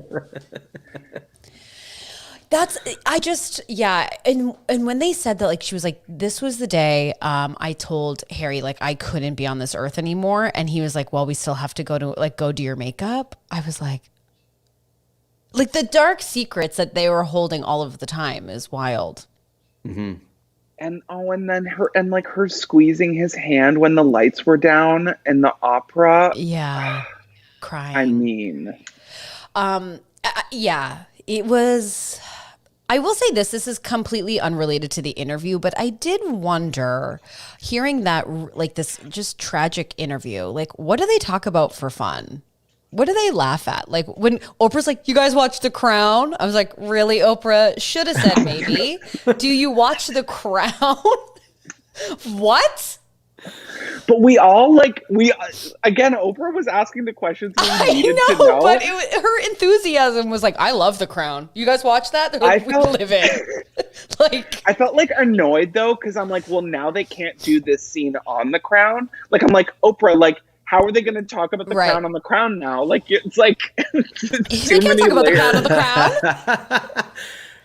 S1: And when they said that, like, she was like, this was the day I told Harry, like, I couldn't be on this earth anymore. And he was like, well, we still have to go do your makeup. I was like the dark secrets that they were holding all of the time is wild.
S2: Mm-hmm.
S4: And then her squeezing his hand when the lights were down in the opera.
S1: Yeah. Crying.
S4: I mean.
S1: Yeah, it was. I will say this is completely unrelated to the interview, but I did wonder, hearing that, like this just tragic interview, like what do they talk about for fun? What do they laugh at? Like when Oprah's like, you guys watch The Crown? I was like, really, Oprah? Should have said maybe. Do you watch The Crown? What?
S4: But we all again, Oprah was asking the questions we needed to know.
S1: But her enthusiasm was like, I love The Crown. You guys watch that? They're like, we live it. Like,
S4: I felt like annoyed though, because I'm like, well, now they can't do this scene on The Crown. Like, I'm like, Oprah, like, how are they going to talk about the crown on The Crown now? Like, it's like, it's
S1: they can't talk about the crown on The Crown.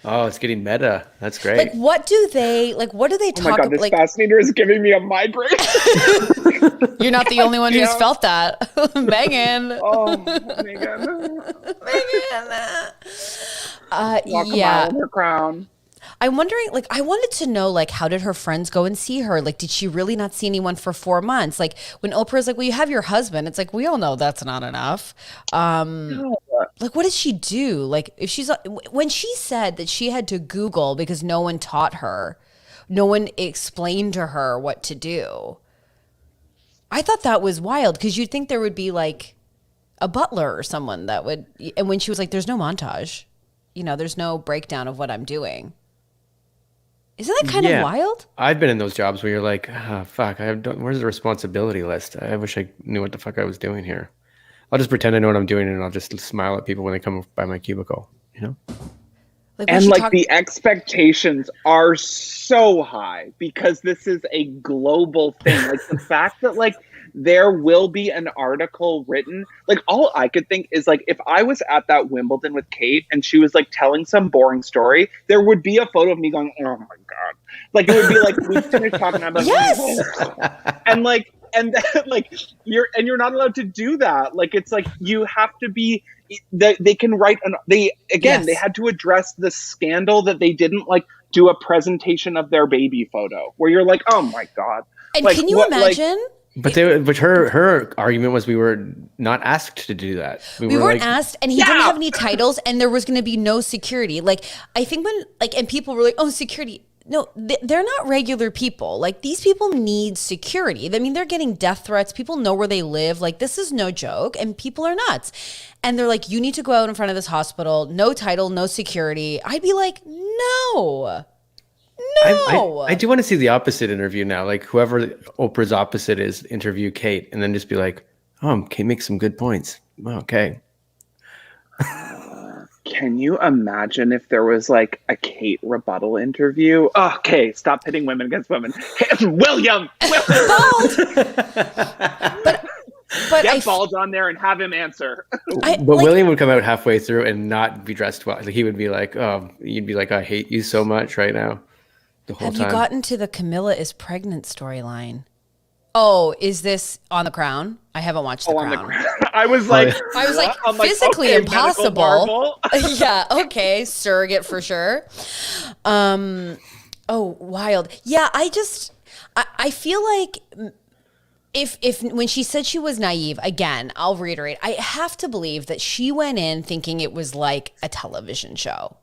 S2: Oh, it's getting meta. That's great.
S1: Like, what do they talk about?
S4: Oh my God, this fascinator is giving me a migraine.
S1: You're not the only one who's felt that. Meghan.
S4: Oh, Meghan. Walk a mile in her crown.
S1: I'm wondering, like, I wanted to know, like, how did her friends go and see her? Like, did she really not see anyone for 4 months? Like, when Oprah's like, well, you have your husband. It's like, we all know that's not enough. Like, what does she do? Like, if she's, when she said that she had to Google because no one taught her, no one explained to her what to do. I thought that was wild because you'd think there would be, like, a butler or someone that would, and when she was like, there's no montage, you know, there's no breakdown of what I'm doing. Isn't that kind of wild?
S2: I've been in those jobs where you're like, fuck, where's the responsibility list? I wish I knew what the fuck I was doing here. I'll just pretend I know what I'm doing and I'll just smile at people when they come by my cubicle, you know?
S4: The expectations are so high because this is a global thing. Like the fact that like there will be an article written, like all I could think is like if I was at that Wimbledon with Kate and she was like telling some boring story, there would be a photo of me going, oh my God. Like it would be like we finished talking about and like and then, like you're not allowed to do that. Like it's like you have to be they can write they had to address the scandal that they didn't like do a presentation of their baby photo where you're like, oh my God.
S1: And
S4: like,
S1: can you imagine?
S2: But her argument was we were not asked to do that. We
S1: weren't asked, and he didn't have any titles, and there was going to be no security. Like I think when and people were like, oh, security. No, they're not regular people. Like these people need security. I mean, they're getting death threats. People know where they live. Like this is no joke, and people are nuts. And they're like, you need to go out in front of this hospital. No title, no security. I'd be like, no.
S2: I do want to see the opposite interview now. Like whoever Oprah's opposite is, interview Kate, and then just be like, oh, Kate makes some good points. Okay.
S4: Can you imagine if there was like a Kate rebuttal interview? Oh, okay, stop pitting women against women. William!
S1: Bald! But
S4: get Bald on there and have him answer.
S2: But William would come out halfway through and not be dressed well. Like he would be like, oh, you'd be like, I hate you so much right now. the whole
S1: Have
S2: time.
S1: you gotten to the Camilla is pregnant storyline? Oh, is this on The Crown? I haven't watched The Crown.
S4: On The Crown. I was like,
S1: I'm physically
S4: okay,
S1: impossible. Yeah, okay, surrogate for sure. Oh, wild. Yeah, I feel like if when she said she was naive, again, I'll reiterate, I have to believe that she went in thinking it was like a television show.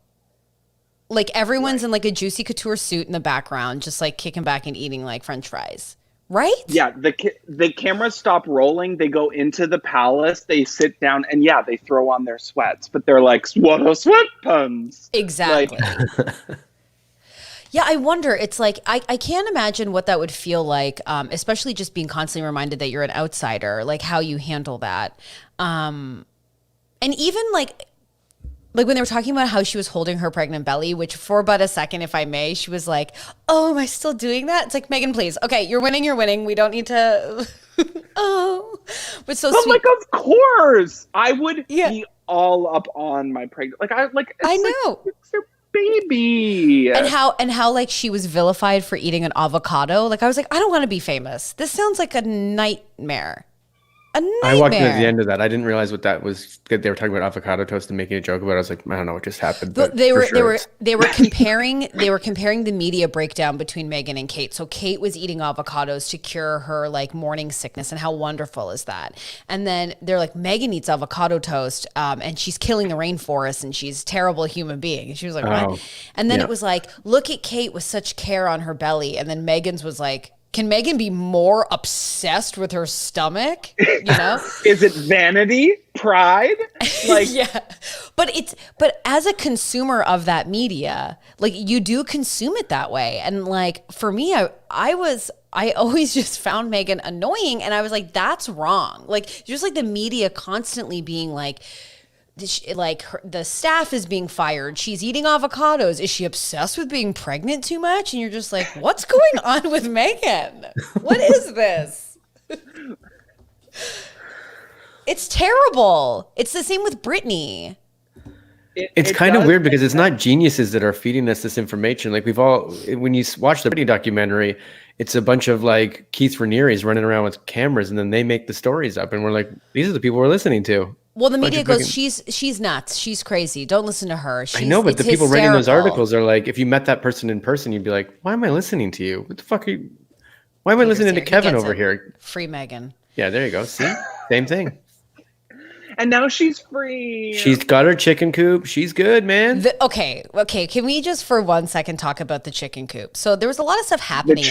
S1: Like everyone's in like a Juicy Couture suit in the background, just like kicking back and eating like French fries. Right?
S4: Yeah, the cameras stop rolling. They go into the palace. They sit down, and yeah, they throw on their sweats. But they're like, "What a sweatpants!"
S1: Exactly. Yeah, I wonder. It's like I can't imagine what that would feel like, especially just being constantly reminded that you're an outsider. Like how you handle that, and even like when they were talking about how she was holding her pregnant belly, which for but a second, if I may, she was like, "Oh, am I still doing that?" It's like, Meghan, please. Okay, you're winning. We don't need to. Oh, but so sweet.
S4: Like, of course, I would be all up on my pregnant. I know. It's your baby.
S1: And how like she was vilified for eating an avocado. Like I was like, I don't want to be famous. This sounds like a nightmare.
S2: I walked in at the end of that. I didn't realize what that was. They were talking about avocado toast and making a joke about it. I was like, I don't know what just happened. But they were
S1: comparing the media breakdown between Meghan and Kate. So Kate was eating avocados to cure her like morning sickness, and how wonderful is that? And then they're like, Meghan eats avocado toast, and she's killing the rainforest, and she's a terrible human being. And she was like, what? And then it was like, look at Kate with such care on her belly, and then Meghan's was like, can Meghan be more obsessed with her stomach? You know,
S4: is it vanity, pride? Like,
S1: yeah, but as a consumer of that media, like you do consume it that way, and like for me, I always just found Meghan annoying, and I was like, that's wrong. Like just like the media constantly being like, the staff is being fired. She's eating avocados. Is she obsessed with being pregnant too much? And you're just like, what's going on with Meghan? What is this? It's terrible. It's the same with Britney.
S2: It's kind of weird because it's not geniuses that are feeding us this information. Like when you watch the Britney documentary, it's a bunch of like Keith Raniere's running around with cameras, and then they make the stories up, and we're like, these are the people we're listening to.
S1: Well, the media goes, she's nuts. She's crazy. Don't listen to her.
S2: I know, but the people writing those articles are like, if you met that person in person, you'd be like, why am I listening to you? What the fuck are you? Why am I listening to Kevin over here?
S1: Free Meghan.
S2: Yeah, there you go. See? Same thing.
S4: And now she's free.
S2: She's got her chicken coop. She's good, man.
S1: Okay. Can we just for 1 second talk about the chicken coop? So there was a lot of stuff happening.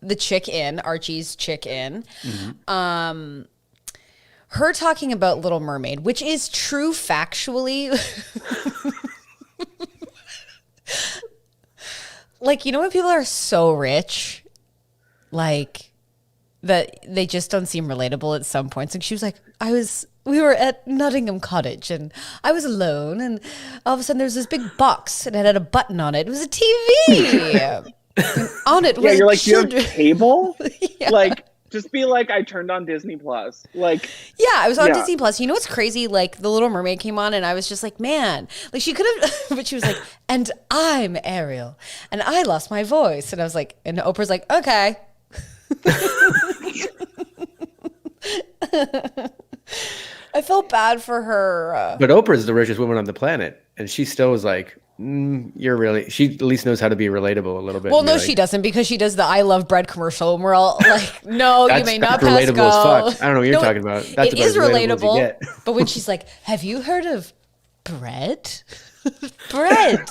S4: The
S1: chick-in, Archie's chick-in. Mm-hmm. Her talking about Little Mermaid, which is true factually. Like, you know when people are so rich, like that they just don't seem relatable at some points. And she was like, we were at Nottingham Cottage and I was alone, and all of a sudden there was this big box and it had a button on it. It was a TV. And on it was
S4: you're like, you have cable?
S1: Yeah.
S4: Like, just be like, I turned on Disney Plus. Like,
S1: yeah, I was on Disney Plus. You know what's crazy? Like, The Little Mermaid came on, and I was just like, man, like she could have, but she was like, and I'm Ariel, and I lost my voice, and I was like, and Oprah's like, okay. I felt bad for her.
S2: But Oprah's the richest woman on the planet, and she still was like, she at least knows how to be relatable a little bit.
S1: Well, no, she doesn't, because she does the I Love Bread commercial, and we're all like, no, you may not pass
S2: relatable
S1: go.
S2: as fuck. I don't know what you're talking about. That's
S1: it is relatable. But when she's like, have you heard of bread? Bread.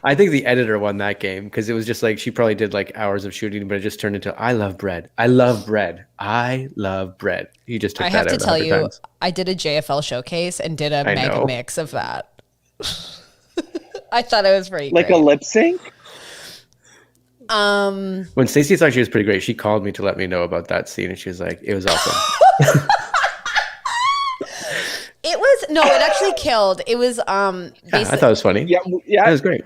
S2: I think the editor won that game because it was just like she probably did like hours of shooting, but it just turned into I love bread. I love bread. I love bread. He just took that out.
S1: I have to tell you, I did a JFL showcase and did a mega mix of that. I thought it was pretty
S4: like
S1: great.
S4: A lip sync.
S2: When Stacey thought she was pretty great, she called me to let me know about that scene, and she was like, "It was awesome."
S1: It actually killed. It was
S2: I thought it was funny.
S4: Yeah,
S2: it was great.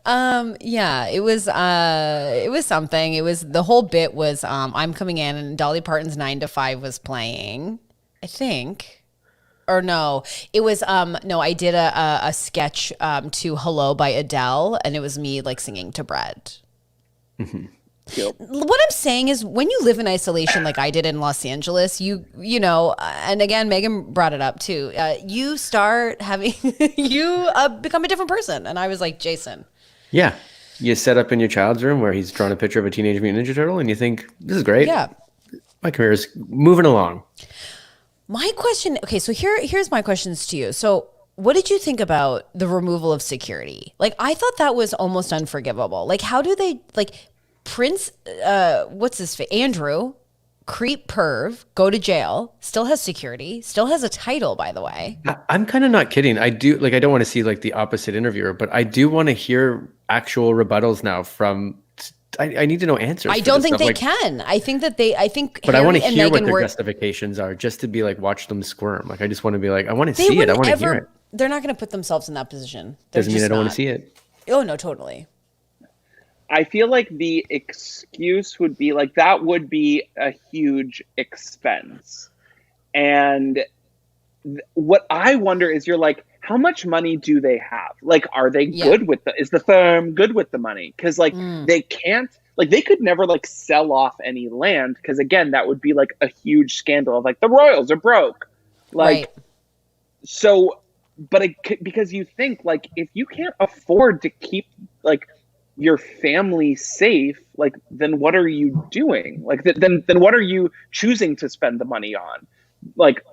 S1: It was something. It was, the whole bit was I'm coming in and Dolly Parton's 9 to 5 was playing, I think. or no, it was no, I did a sketch to Hello by Adele, and it was me like singing to Bread.
S4: Yep.
S1: What I'm saying is, when you live in isolation like I did in Los Angeles, you know, and again, Megan brought it up too. You start having you become a different person, and I was like, Jason.
S2: Yeah, you set up in your child's room where he's drawn a picture of a Teenage Mutant Ninja Turtle, and you think, this is great.
S1: Yeah,
S2: my career is moving along.
S1: My question. Okay, so here's my questions to you. So, what did you think about the removal of security? Like, I thought that was almost unforgivable. Like, how do they like? Prince, what's his face? Andrew, creep perv, go to jail, still has security, still has a title, by the way.
S2: I'm kind of not kidding. I do, like, I don't want to see like the opposite interviewer, but I do want to hear actual rebuttals now from, I need to know answers.
S1: I don't think they can. I think that
S2: but I want to hear what
S1: Meghan
S2: their justifications are, just to be like, watch them squirm. Like, I just want to be like, I want to see it. I want to hear it.
S1: They're not going to put themselves in that position.
S2: Doesn't mean I don't want to see it.
S1: Oh, no, totally.
S4: I feel like the excuse would be like, that would be a huge expense. And what I wonder is, you're like, how much money do they have? Like, are they good with is the firm good with the money? Because like they can't, like they could never like sell off any land, because again, that would be like a huge scandal of like, the royals are broke. Like, so, but because you think like, if you can't afford to keep like your family safe, like, then what are you doing? Like, then what are you choosing to spend the money on? Like,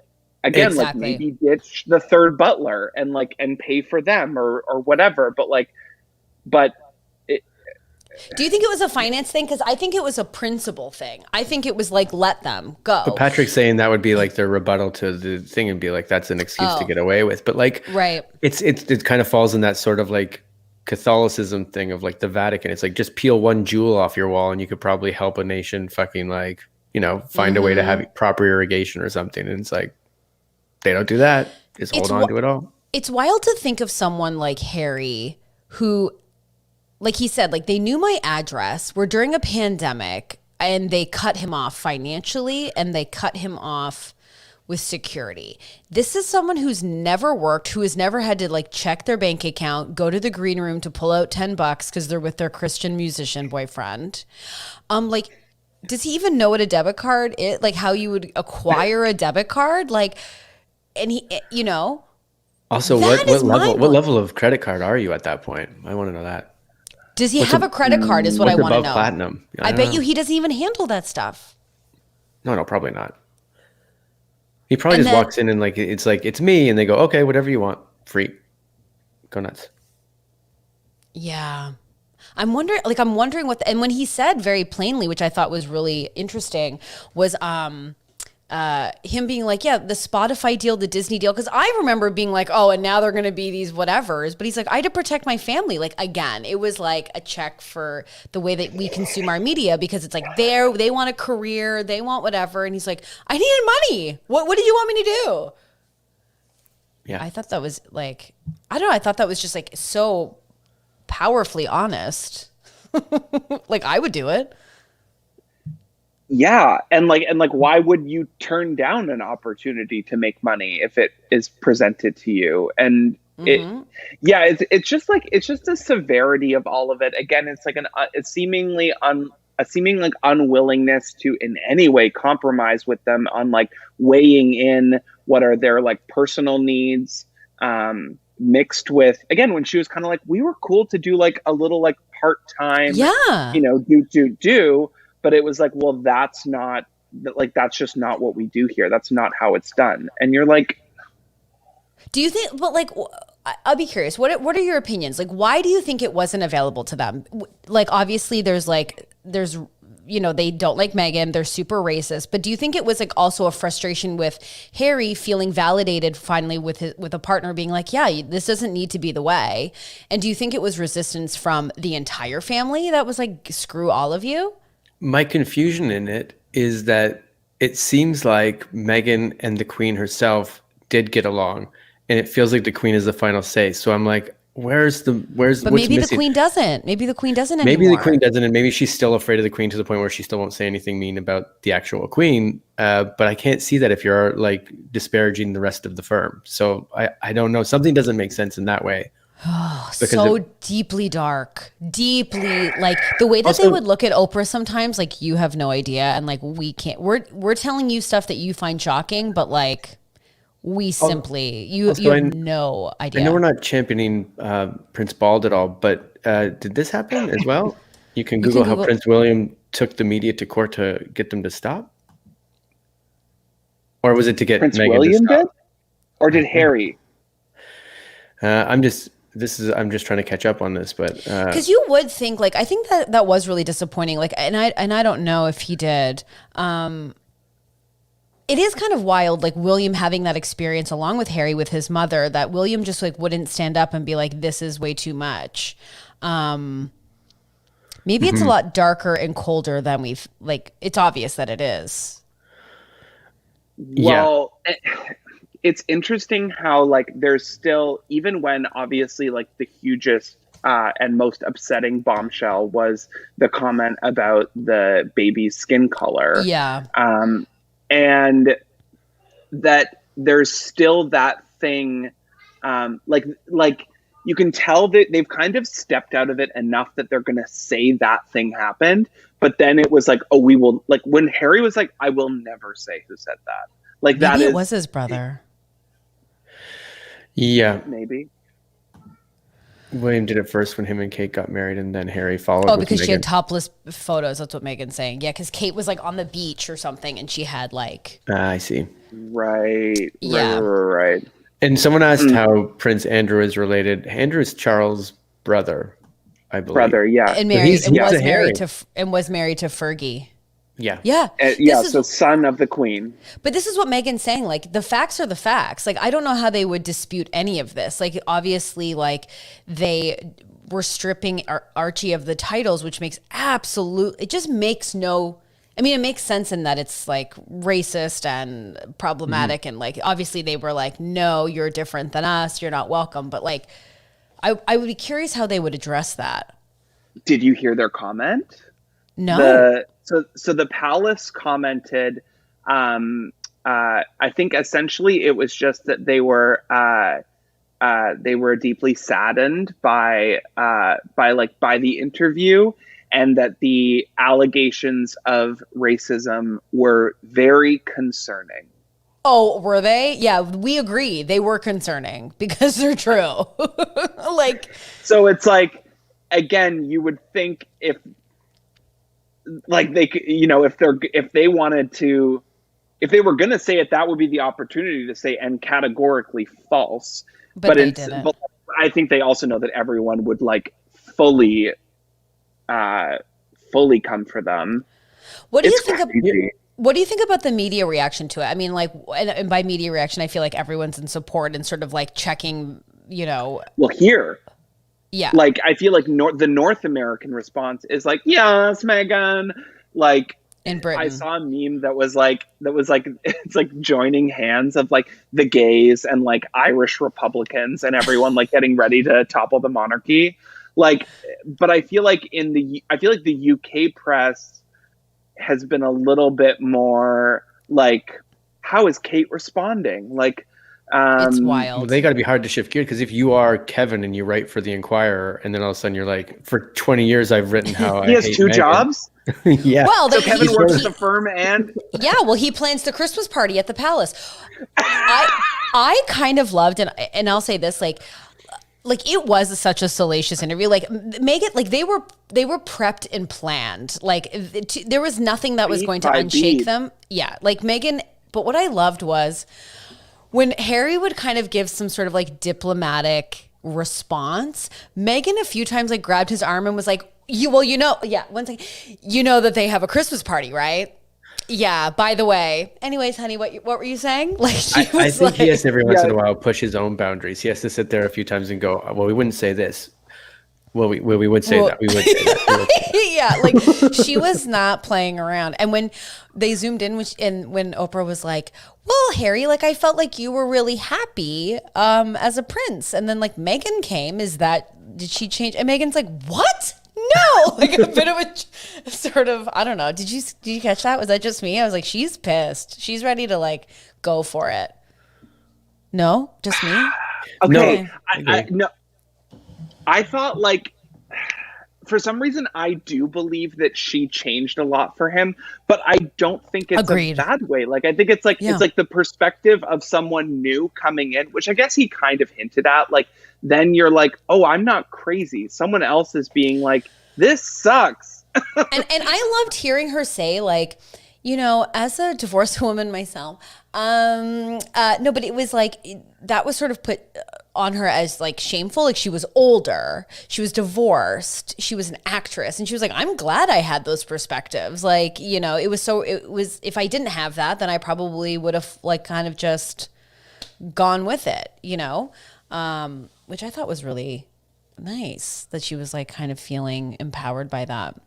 S4: again, like maybe ditch the third butler and like, and pay for them or whatever. But like,
S1: do you think it was a finance thing? Because I think it was a principle thing. I think it was like, let them go.
S2: But Patrick's saying that would be like their rebuttal to the thing, and be like, that's an excuse to get away with. But like, it kind of falls in that sort of like Catholicism thing of like the Vatican. It's like, just peel one jewel off your wall and you could probably help a nation fucking like, you know, find a way to have proper irrigation or something. And it's like, they don't do that. Just hold on to it all.
S1: It's wild to think of someone like Harry, who, like he said, like, they knew my address. We're during a pandemic, and they cut him off financially, and they cut him off with security. This is someone who's never worked, who has never had to like check their bank account, go to the green room to pull out $10 because they're with their Christian musician boyfriend. Like, does he even know what a debit card is? Like, how you would acquire a debit card? Like, and he, you know.
S2: Also, what level of credit card are you at that point? I want to know that.
S1: Does he have a credit card is what I want to know.
S2: Platinum?
S1: I bet you he doesn't even handle that stuff.
S2: No, probably not. He probably just walks in and like, it's me, and they go, okay, whatever you want, free, go nuts.
S1: Yeah. I'm wondering what, and when he said very plainly, which I thought was really interesting, was him being like, yeah, the Spotify deal, the Disney deal. Because I remember being like, oh, and now they're going to be these whatevers. But he's like, I had to protect my family. Like, again, it was like a check for the way that we consume our media, because it's like they want a career, they want whatever. And he's like, I needed money. What did you want me to do?
S2: Yeah.
S1: I thought that was like, I don't know. I thought that was just like so powerfully honest. Like, I would do it.
S4: Yeah, and why would you turn down an opportunity to make money if it is presented to you? And it's just the severity of all of it. Again, it's like a seemingly unwillingness to in any way compromise with them on like weighing in what are their like personal needs, mixed with, again, when she was kind of like, we were cool to do like a little like part-time, you know, do. But it was like, well, that's just not what we do here. That's not how it's done. And you're like,
S1: do you think, but like, I'll be curious. What are your opinions? Like, why do you think it wasn't available to them? Like, obviously there's, you know, they don't like Meghan. They're super racist. But do you think it was like also a frustration with Harry feeling validated finally with a partner being like, yeah, this doesn't need to be the way? And do you think it was resistance from the entire family that was like, screw all of you?
S2: My confusion in it is that it seems like Meghan and the Queen herself did get along, and it feels like the Queen is the final say. So I'm like,
S1: But
S2: what's
S1: maybe the
S2: missing?
S1: queen doesn't. Maybe the queen doesn't
S2: Maybe
S1: anymore.
S2: the queen doesn't, and maybe she's still afraid of the queen to the point where she still won't say anything mean about the actual queen. But I can't see that if you're like disparaging the rest of the firm. So I don't know. Something doesn't make sense in that way.
S1: So deeply dark, deeply like the way that
S2: Also,
S1: they would look at Oprah sometimes, like you have no idea, and like we can't. We're telling you stuff that you find shocking, but like we simply you have no idea.
S2: I know we're not championing Prince Bald at all, but did this happen as well? You can Google how Prince William took the media to court to get them to stop, or was it to get
S4: Prince
S2: Meghan
S4: William
S2: to stop?
S4: did, or did Harry?
S2: I'm just trying to catch up on this, but
S1: because you would think like I think that was really disappointing. Like, and I don't know if he did. It is kind of wild, like William having that experience along with Harry with his mother. That William just like wouldn't stand up and be like, "This is way too much." Maybe it's a lot darker and colder than we've like. It's obvious that it is.
S4: Well, it's interesting how like there's still, even when obviously like the hugest and most upsetting bombshell was the comment about the baby's skin color.
S1: Yeah.
S4: And that there's still that thing, like you can tell that they've kind of stepped out of it enough that they're going to say that thing happened. But then it was like, oh, we will, like when Harry was like, I will never say who said that. Like
S1: Maybe it was his brother.
S2: yeah,
S4: maybe.
S2: William did it first when him and Kate got married, and then Harry followed.
S1: Oh,
S2: with
S1: because
S2: Meghan.
S1: she had topless photos. That's what Megan's saying. Yeah, because Kate was like on the beach or something, and she had like.
S2: I see.
S4: Right.
S1: Yeah.
S4: Right.
S2: And someone asked how Prince Andrew is related. Andrew is Charles' brother, I believe.
S4: Brother, yeah.
S1: And
S2: he's a Harry.
S1: was married to Fergie.
S2: Yeah.
S1: Yeah.
S4: So son of the queen.
S1: But this is what Megan's saying. Like, the facts are the facts. Like, I don't know how they would dispute any of this. Like, obviously, like, they were stripping Archie of the titles, which makes it just makes no, I mean, it makes sense in that it's, like, racist and problematic. And, like, obviously they were like, no, you're different than us. You're not welcome. But, like, I would be curious how they would address that.
S4: Did you hear their comment?
S1: No.
S4: So the palace commented, I think essentially it was just that they were deeply saddened by the interview, and that the allegations of racism were very concerning.
S1: Oh, were they? Yeah, we agree. They were concerning because they're true. Like,
S4: so it's like, again, you would think if like they could, if they wanted to, if they were going to say it, that would be the opportunity to say, and categorically false. But I think they also know that everyone would like fully come for them.
S1: What do you think what do you think about the media reaction to it? I mean, like, and by media reaction, I feel like everyone's in support and sort of like checking, Well,
S4: here.
S1: Yeah.
S4: Like, I feel like the North American response is like, yes, Meghan. Like,
S1: in Britain,
S4: I saw a meme that was like, it's like joining hands of like the gays and like Irish Republicans and everyone like getting ready to topple the monarchy. Like, but I feel like the UK press has been a little bit more like, how is Kate responding? Like,
S1: it's wild.
S2: Well, they got to be hard to shift gear, because if you are Kevin and you write for the Inquirer, and then all of a sudden you're like, for 20 years I've written how
S4: he has two
S2: Meghan.
S4: jobs.
S2: Yeah.
S1: Well,
S4: so Kevin works at the firm, and
S1: yeah, well, he plans the Christmas party at the palace. I kind of loved, and I'll say this, like it was such a salacious interview. Like, Meghan, like they were prepped and planned. Like, there was nothing that was going to unshake them. Yeah, like Meghan. But what I loved was when Harry would kind of give some sort of like diplomatic response, Meghan a few times like grabbed his arm and was like, one second, that they have a Christmas party, right? Yeah, by the way. Anyways, honey, what were you saying? Like,
S2: I think he has to every once in a while push his own boundaries. He has to sit there a few times and go, well, we wouldn't say this. Well, we would say that. We would say that. We would say that.
S1: Yeah, like she was not playing around. And when they zoomed in, when Oprah was like, "Well, Harry, like I felt like you were really happy as a prince," and then like Meghan came, did she change? And Meghan's like, "What? No!" Like a bit of a sort of, I don't know. Did you catch that? Was that just me? I was like, she's pissed. She's ready to like go for it. No, just me.
S4: Okay,
S2: No,
S4: I thought like for some reason I do believe that she changed a lot for him, but I don't think it's
S1: Agreed.
S4: a bad way. Like I think it's like
S1: Yeah.
S4: it's like the perspective of someone new coming in, which I guess he kind of hinted at. Like then you're like, oh, I'm not crazy. Someone else is being like, this sucks.
S1: And I loved hearing her say, like, you know, as a divorced woman myself, no, but it was like that was sort of put on her as like shameful. Like she was older, she was divorced, she was an actress, and she was like, I'm glad I had those perspectives. Like, you know, it was if I didn't have that, then I probably would have like kind of just gone with it, you know, which I thought was really nice that she was like kind of feeling empowered by that.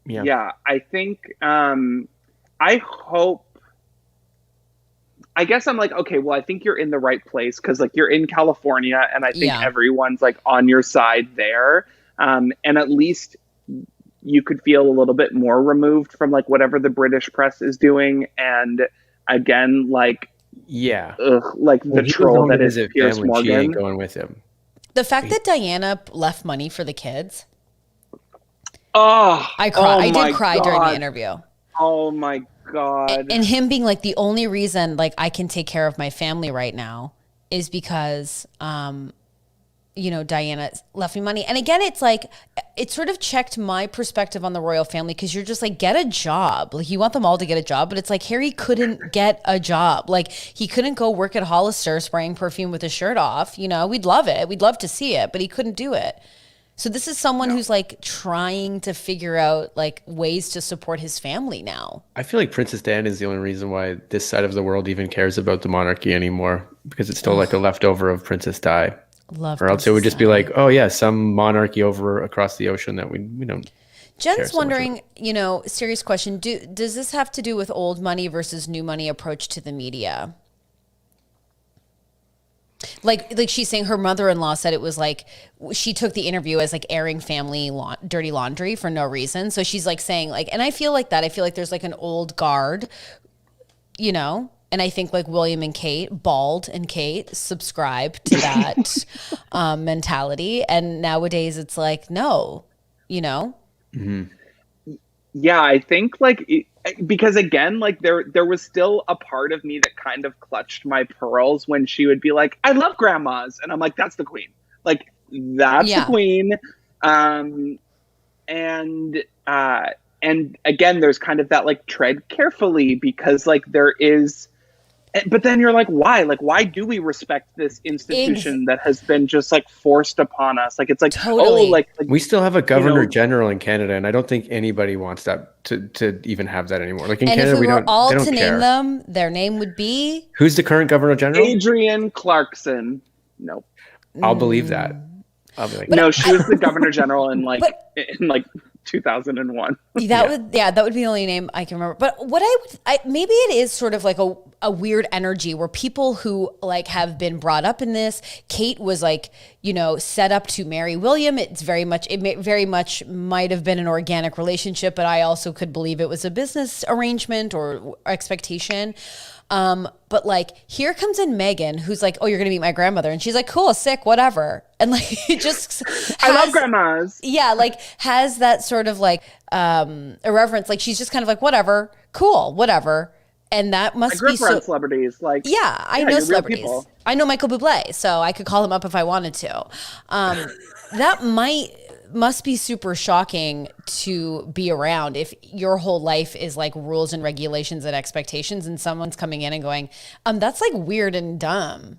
S4: Yeah, I think I guess I'm like, okay, well, I think you're in the right place because like you're in California and I think everyone's like on your side there. And at least you could feel a little bit more removed from like whatever the British press is doing. And again, like, like the troll that is Piers Morgan.
S2: She ain't going with him.
S1: The fact that Diana left money for the kids.
S4: Oh,
S1: I cried. I did cry during the interview.
S4: Oh my God.
S1: And him being like, the only reason like I can take care of my family right now is because, you know, Diana left me money. And again, it's like, it sort of checked my perspective on the royal family because you're just like, get a job. Like you want them all to get a job, but it's like Harry couldn't get a job. Like he couldn't go work at Hollister spraying perfume with his shirt off. You know, we'd love it. We'd love to see it, but he couldn't do it. So this is someone who's like trying to figure out like ways to support his family now.
S2: I feel like Princess Diana is the only reason why this side of the world even cares about the monarchy anymore, because it's still like a leftover of Princess Di.
S1: Love
S2: or else it would just be like, oh yeah, some monarchy over across the ocean that we don't.
S1: Jen's wondering, you know, serious question. Does this have to do with old money versus new money approach to the media? Like she's saying her mother-in-law said it was like she took the interview as like airing family dirty laundry for no reason. So she's like saying like, and I feel like that. I feel like there's like an old guard, you know, and I think like William and Kate, Bald and Kate subscribe to that mentality. And nowadays it's like, no, you know?
S2: Mm-hmm.
S4: Yeah, I think like because again, like there was still a part of me that kind of clutched my pearls when she would be like, I love grandmas. And I'm like, that's the queen. Like that's the queen. And again, there's kind of that like tread carefully because like there is, but then you're like, why? Like, why do we respect this institution that has been just like forced upon us? Like, it's like,
S1: totally.
S4: oh, like
S2: we still have a governor general in Canada, and I don't think anybody wants that to even have that anymore. Like in Canada,
S1: if we were all
S2: they don't
S1: to
S2: care.
S1: name them, their name would be.
S2: Who's the current governor general?
S4: Adrienne Clarkson. Nope.
S2: I'll believe that. I'll be like,
S4: no, she was the governor general in 2001.
S1: That would be the only name I can remember. But what maybe it is sort of like a weird energy where people who like have been brought up in this. Kate was like, you know, set up to marry William. It very much might have been an organic relationship, but I also could believe it was a business arrangement or expectation. But like, here comes in Meghan, who's like, oh, you're going to meet my grandmother. And she's like, cool, sick, whatever. And like, it just
S4: I love grandmas. Yeah.
S1: Like has that sort of like, irreverence. Like she's just kind of like, whatever, cool, whatever. And that must be
S4: around celebrities. Like,
S1: I know celebrities. I know Michael Bublé, so I could call him up if I wanted to. That must be super shocking to be around if your whole life is like rules and regulations and expectations, and someone's coming in and going, that's like weird and dumb.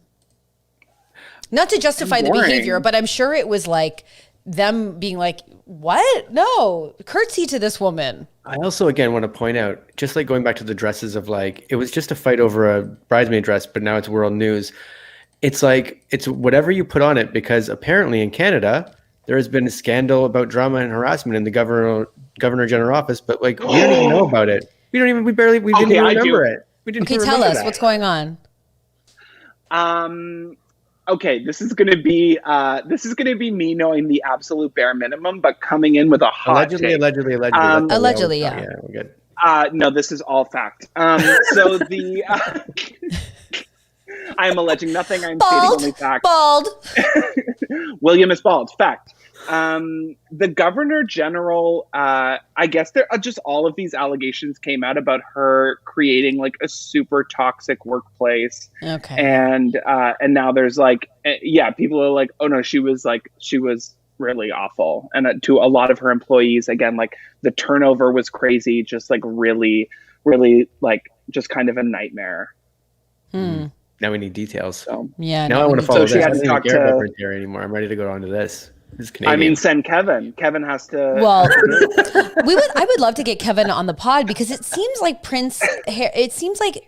S1: Not to justify the behavior, but I'm sure it was like them being like, what? No, curtsy to this woman.
S2: I also, again, want to point out, just like going back to the dresses of like, it was just a fight over a bridesmaid dress, but now it's world news. It's like, it's whatever you put on it, because apparently in Canada, there has been a scandal about drama and harassment in the governor general office, but like we don't even know about it. We didn't even remember it. We didn't even
S1: tell
S2: remember
S1: us
S2: that.
S1: what's going on.
S4: Okay, this is gonna be me knowing the absolute bare minimum, but coming in with a hot take.
S2: Allegedly.
S1: Yeah.
S2: Yeah, we're good.
S4: No, this is all fact. So the I am alleging nothing. I'm stating only fact.
S1: Bald.
S4: William is bald. Fact. The governor general, I guess there just all of these allegations came out about her creating like a super toxic workplace.
S1: Okay.
S4: And now there's like, people are like, oh no, she was really awful. And to a lot of her employees, again, like the turnover was crazy, just like really, really like just kind of a nightmare.
S2: Now we need details.
S1: So, yeah.
S2: Now I want to follow
S4: this.
S2: I don't even care about Prince Harry anymore. I'm ready to go on to this.
S4: I mean, send Kevin. Kevin has to.
S1: Well, I would love to get Kevin on the pod because it seems like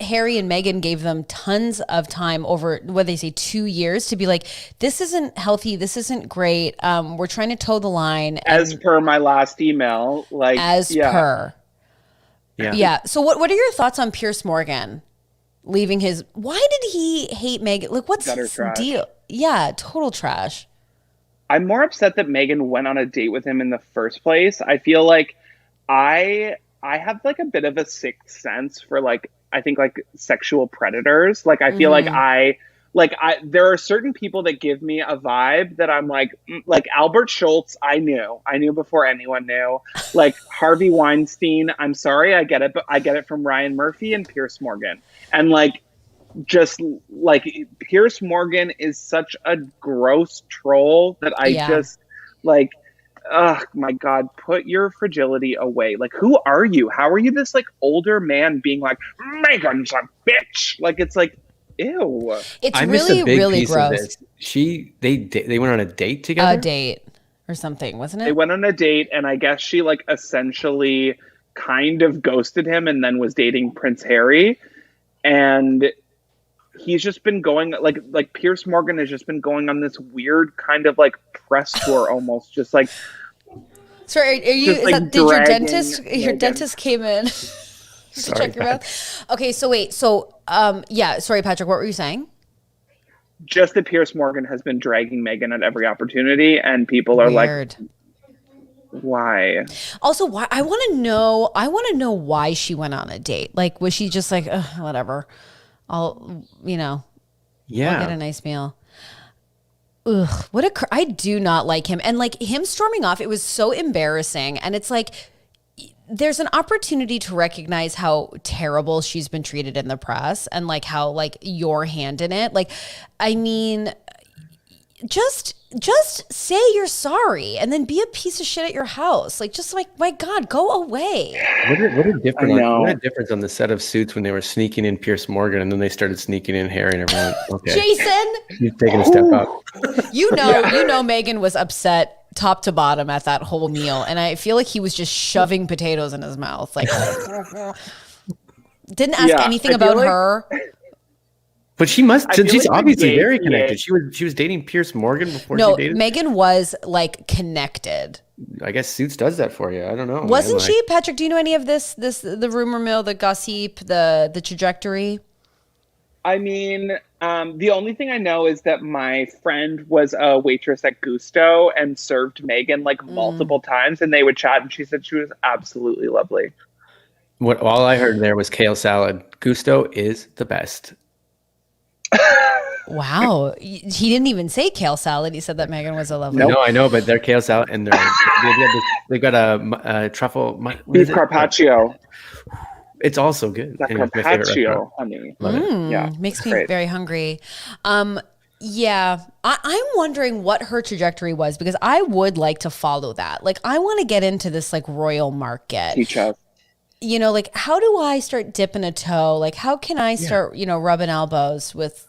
S1: Harry and Meghan gave them tons of time over what they say 2 years to be like, this isn't healthy, this isn't great. We're trying to toe the line.
S4: As per my last email, like
S1: per.
S2: Yeah.
S1: Yeah. So what are your thoughts on Piers Morgan leaving his? Why did he hate Meghan? Like, what's his deal? Yeah, total trash.
S4: I'm more upset that Meghan went on a date with him in the first place. I feel like I have like a bit of a sixth sense for like, I think like sexual predators. Like I feel like there are certain people that give me a vibe that I'm like Albert Schultz. I knew before anyone knew. Like Harvey Weinstein. I'm sorry, I get it, but I get it from Ryan Murphy and Piers Morgan. And like, just like Piers Morgan is such a gross troll that I just like, oh my God, put your fragility away. Like, who are you? How are you this like older man being like, Meghan's a bitch? Like, it's like, ew.
S1: It's really gross.
S2: They went on a date together?
S1: A date or something, wasn't it?
S4: They went on a date and I guess she like essentially kind of ghosted him and then was dating Prince Harry. And he's just been going like Piers Morgan has just been going on this weird kind of like press tour almost, just like.
S1: Sorry, did your dentist came in to check your mouth? Okay, so wait, sorry, Patrick, what were you saying?
S4: Just that Piers Morgan has been dragging Meghan at every opportunity, and people are like, why? Also,
S1: why? I want to know why she went on a date. Like, was she just like, whatever? I'll get a nice meal. Ugh, I do not like him. And like him storming off, it was so embarrassing. And it's like, there's an opportunity to recognize how terrible she's been treated in the press and like how like your hand in it. Like, I mean, just say you're sorry and then be a piece of shit at your house. Like, just like, my God, go away.
S2: What a difference on the set of Suits when they were sneaking in Piers Morgan and then they started sneaking in Harry and everyone. Okay.
S1: Jason,
S2: you've taken a step up.
S1: You know, Meghan was upset top to bottom at that whole meal, and I feel like he was just shoving potatoes in his mouth. Like, didn't ask anything about her.
S2: But she's obviously very connected. She was dating Piers Morgan before she dated.
S1: Meghan was like connected.
S2: I guess Suits does that for you. I don't know.
S1: Wasn't she, Patrick? Do you know any of this the rumor mill, the gossip, the trajectory?
S4: I mean, the only thing I know is that my friend was a waitress at Gusto and served Meghan like multiple times, and they would chat, and she said she was absolutely lovely.
S2: All I heard there was kale salad. Gusto is the best.
S1: Wow, he didn't even say kale salad. He said that Meghan was a lovely.
S2: No, I know, but their kale salad and they've got a truffle
S4: beef carpaccio.
S2: It's also good.
S4: Anyway, carpaccio, honey.
S1: Makes me very hungry. Yeah, I'm wondering what her trajectory was because I would like to follow that. Like, I want to get into this like royal market.
S4: Teach us.
S1: You know, like, how do I start dipping a toe? Like, how can I start, rubbing elbows with,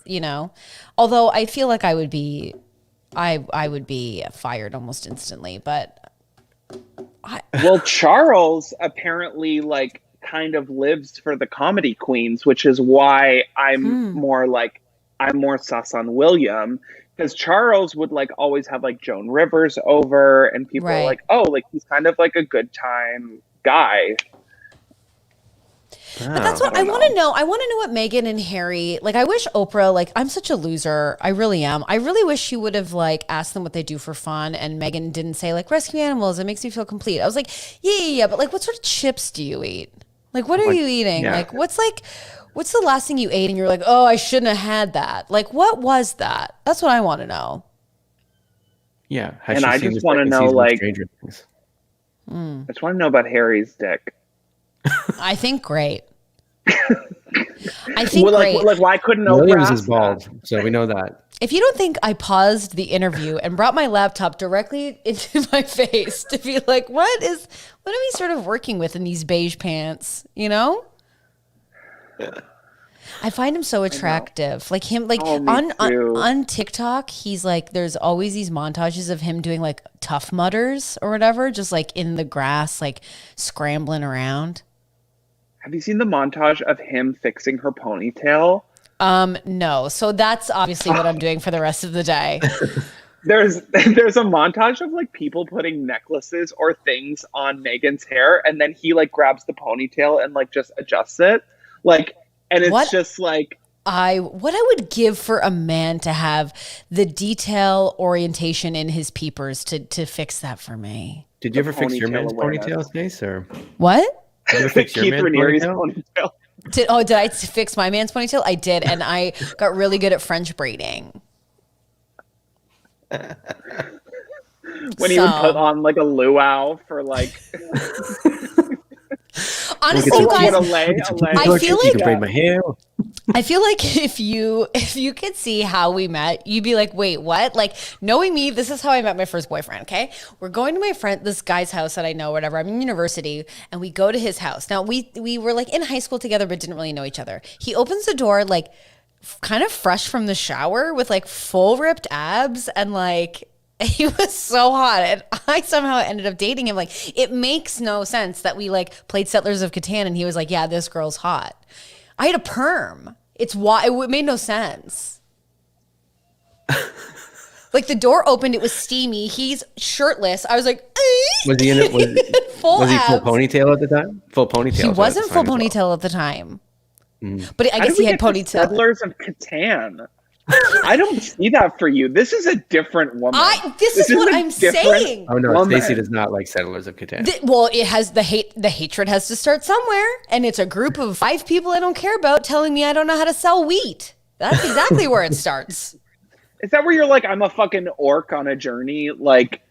S1: although I feel like I would be fired almost instantly, but.
S4: Well, Charles apparently like kind of lives for the comedy queens, which is why I'm more sus on William, because Charles would like always have like Joan Rivers over, and people are like, oh, like he's kind of like a good time guy.
S1: But that's what I want to know. I want to know what Meghan and Harry, like, I wish Oprah, like, I'm such a loser. I really am. I really wish she would have, like, asked them what they do for fun. And Meghan didn't say, like, rescue animals. It makes me feel complete. I was like, yeah. But, like, what sort of chips do you eat? Like, what are you eating?
S2: Yeah.
S1: Like, what's the last thing you ate? And you're like, oh, I shouldn't have had that. Like, what was that? That's what I want to know.
S2: Yeah.
S4: And I just want to know, like, I just want to know about Harry's dick.
S1: I think great. I think great.
S4: Like, why couldn't
S2: Williams
S4: Oprah
S2: is bald, so we know that.
S1: If you don't think I paused the interview and brought my laptop directly into my face to be like, what are we sort of working with in these beige pants? You know?
S2: Yeah.
S1: I find him so attractive. Like him, like on TikTok, he's like, there's always these montages of him doing like Tough Mudders or whatever, just like in the grass, like scrambling around.
S4: Have you seen the montage of him fixing her ponytail?
S1: No. So that's obviously what I'm doing for the rest of the day.
S4: There's a montage of like people putting necklaces or things on Meghan's hair, and then he like grabs the ponytail and like just adjusts it. Like, and it's just like
S1: what I would give for a man to have the detail orientation in his peepers to fix that for me.
S2: Did you ever fix your man's ponytail, Stace, or
S1: what?
S2: Did you ever fix your man's ponytail?
S1: Did I fix my man's ponytail? I did, and I got really good at French braiding.
S4: When he would put on like a luau for like.
S1: Honestly, you guys, I feel like
S2: you can braid my hair.
S1: I feel like if you could see how we met, you'd be like, wait, what? Like, knowing me, this is how I met my first boyfriend, okay? We're going to this guy's house that I know, whatever. I'm in university, and we go to his house. Now, we were like in high school together, but didn't really know each other. He opens the door, like, kind of fresh from the shower with, like, full ripped abs, and, like, he was so hot, and I somehow ended up dating him. Like, it makes no sense that we, like, played Settlers of Catan, and he was like, yeah, this girl's hot. I had a perm. It made no sense. Like the door opened, it was steamy. He's shirtless. I was like,
S2: was he in it? Was he full ponytail at the time? Full ponytail.
S1: He wasn't full ponytail at the time. But I guess he had ponytail.
S4: Settlers of Catan. I don't see that for you. This is a different woman.
S1: This is what I'm saying.
S2: Oh no, Stacey does not like Settlers of Catan.
S1: Well, it has the hatred has to start somewhere, and it's a group of 5 people I don't care about telling me I don't know how to sell wheat. That's exactly where it starts.
S4: Is that where you're like, I'm a fucking orc on a journey? Like,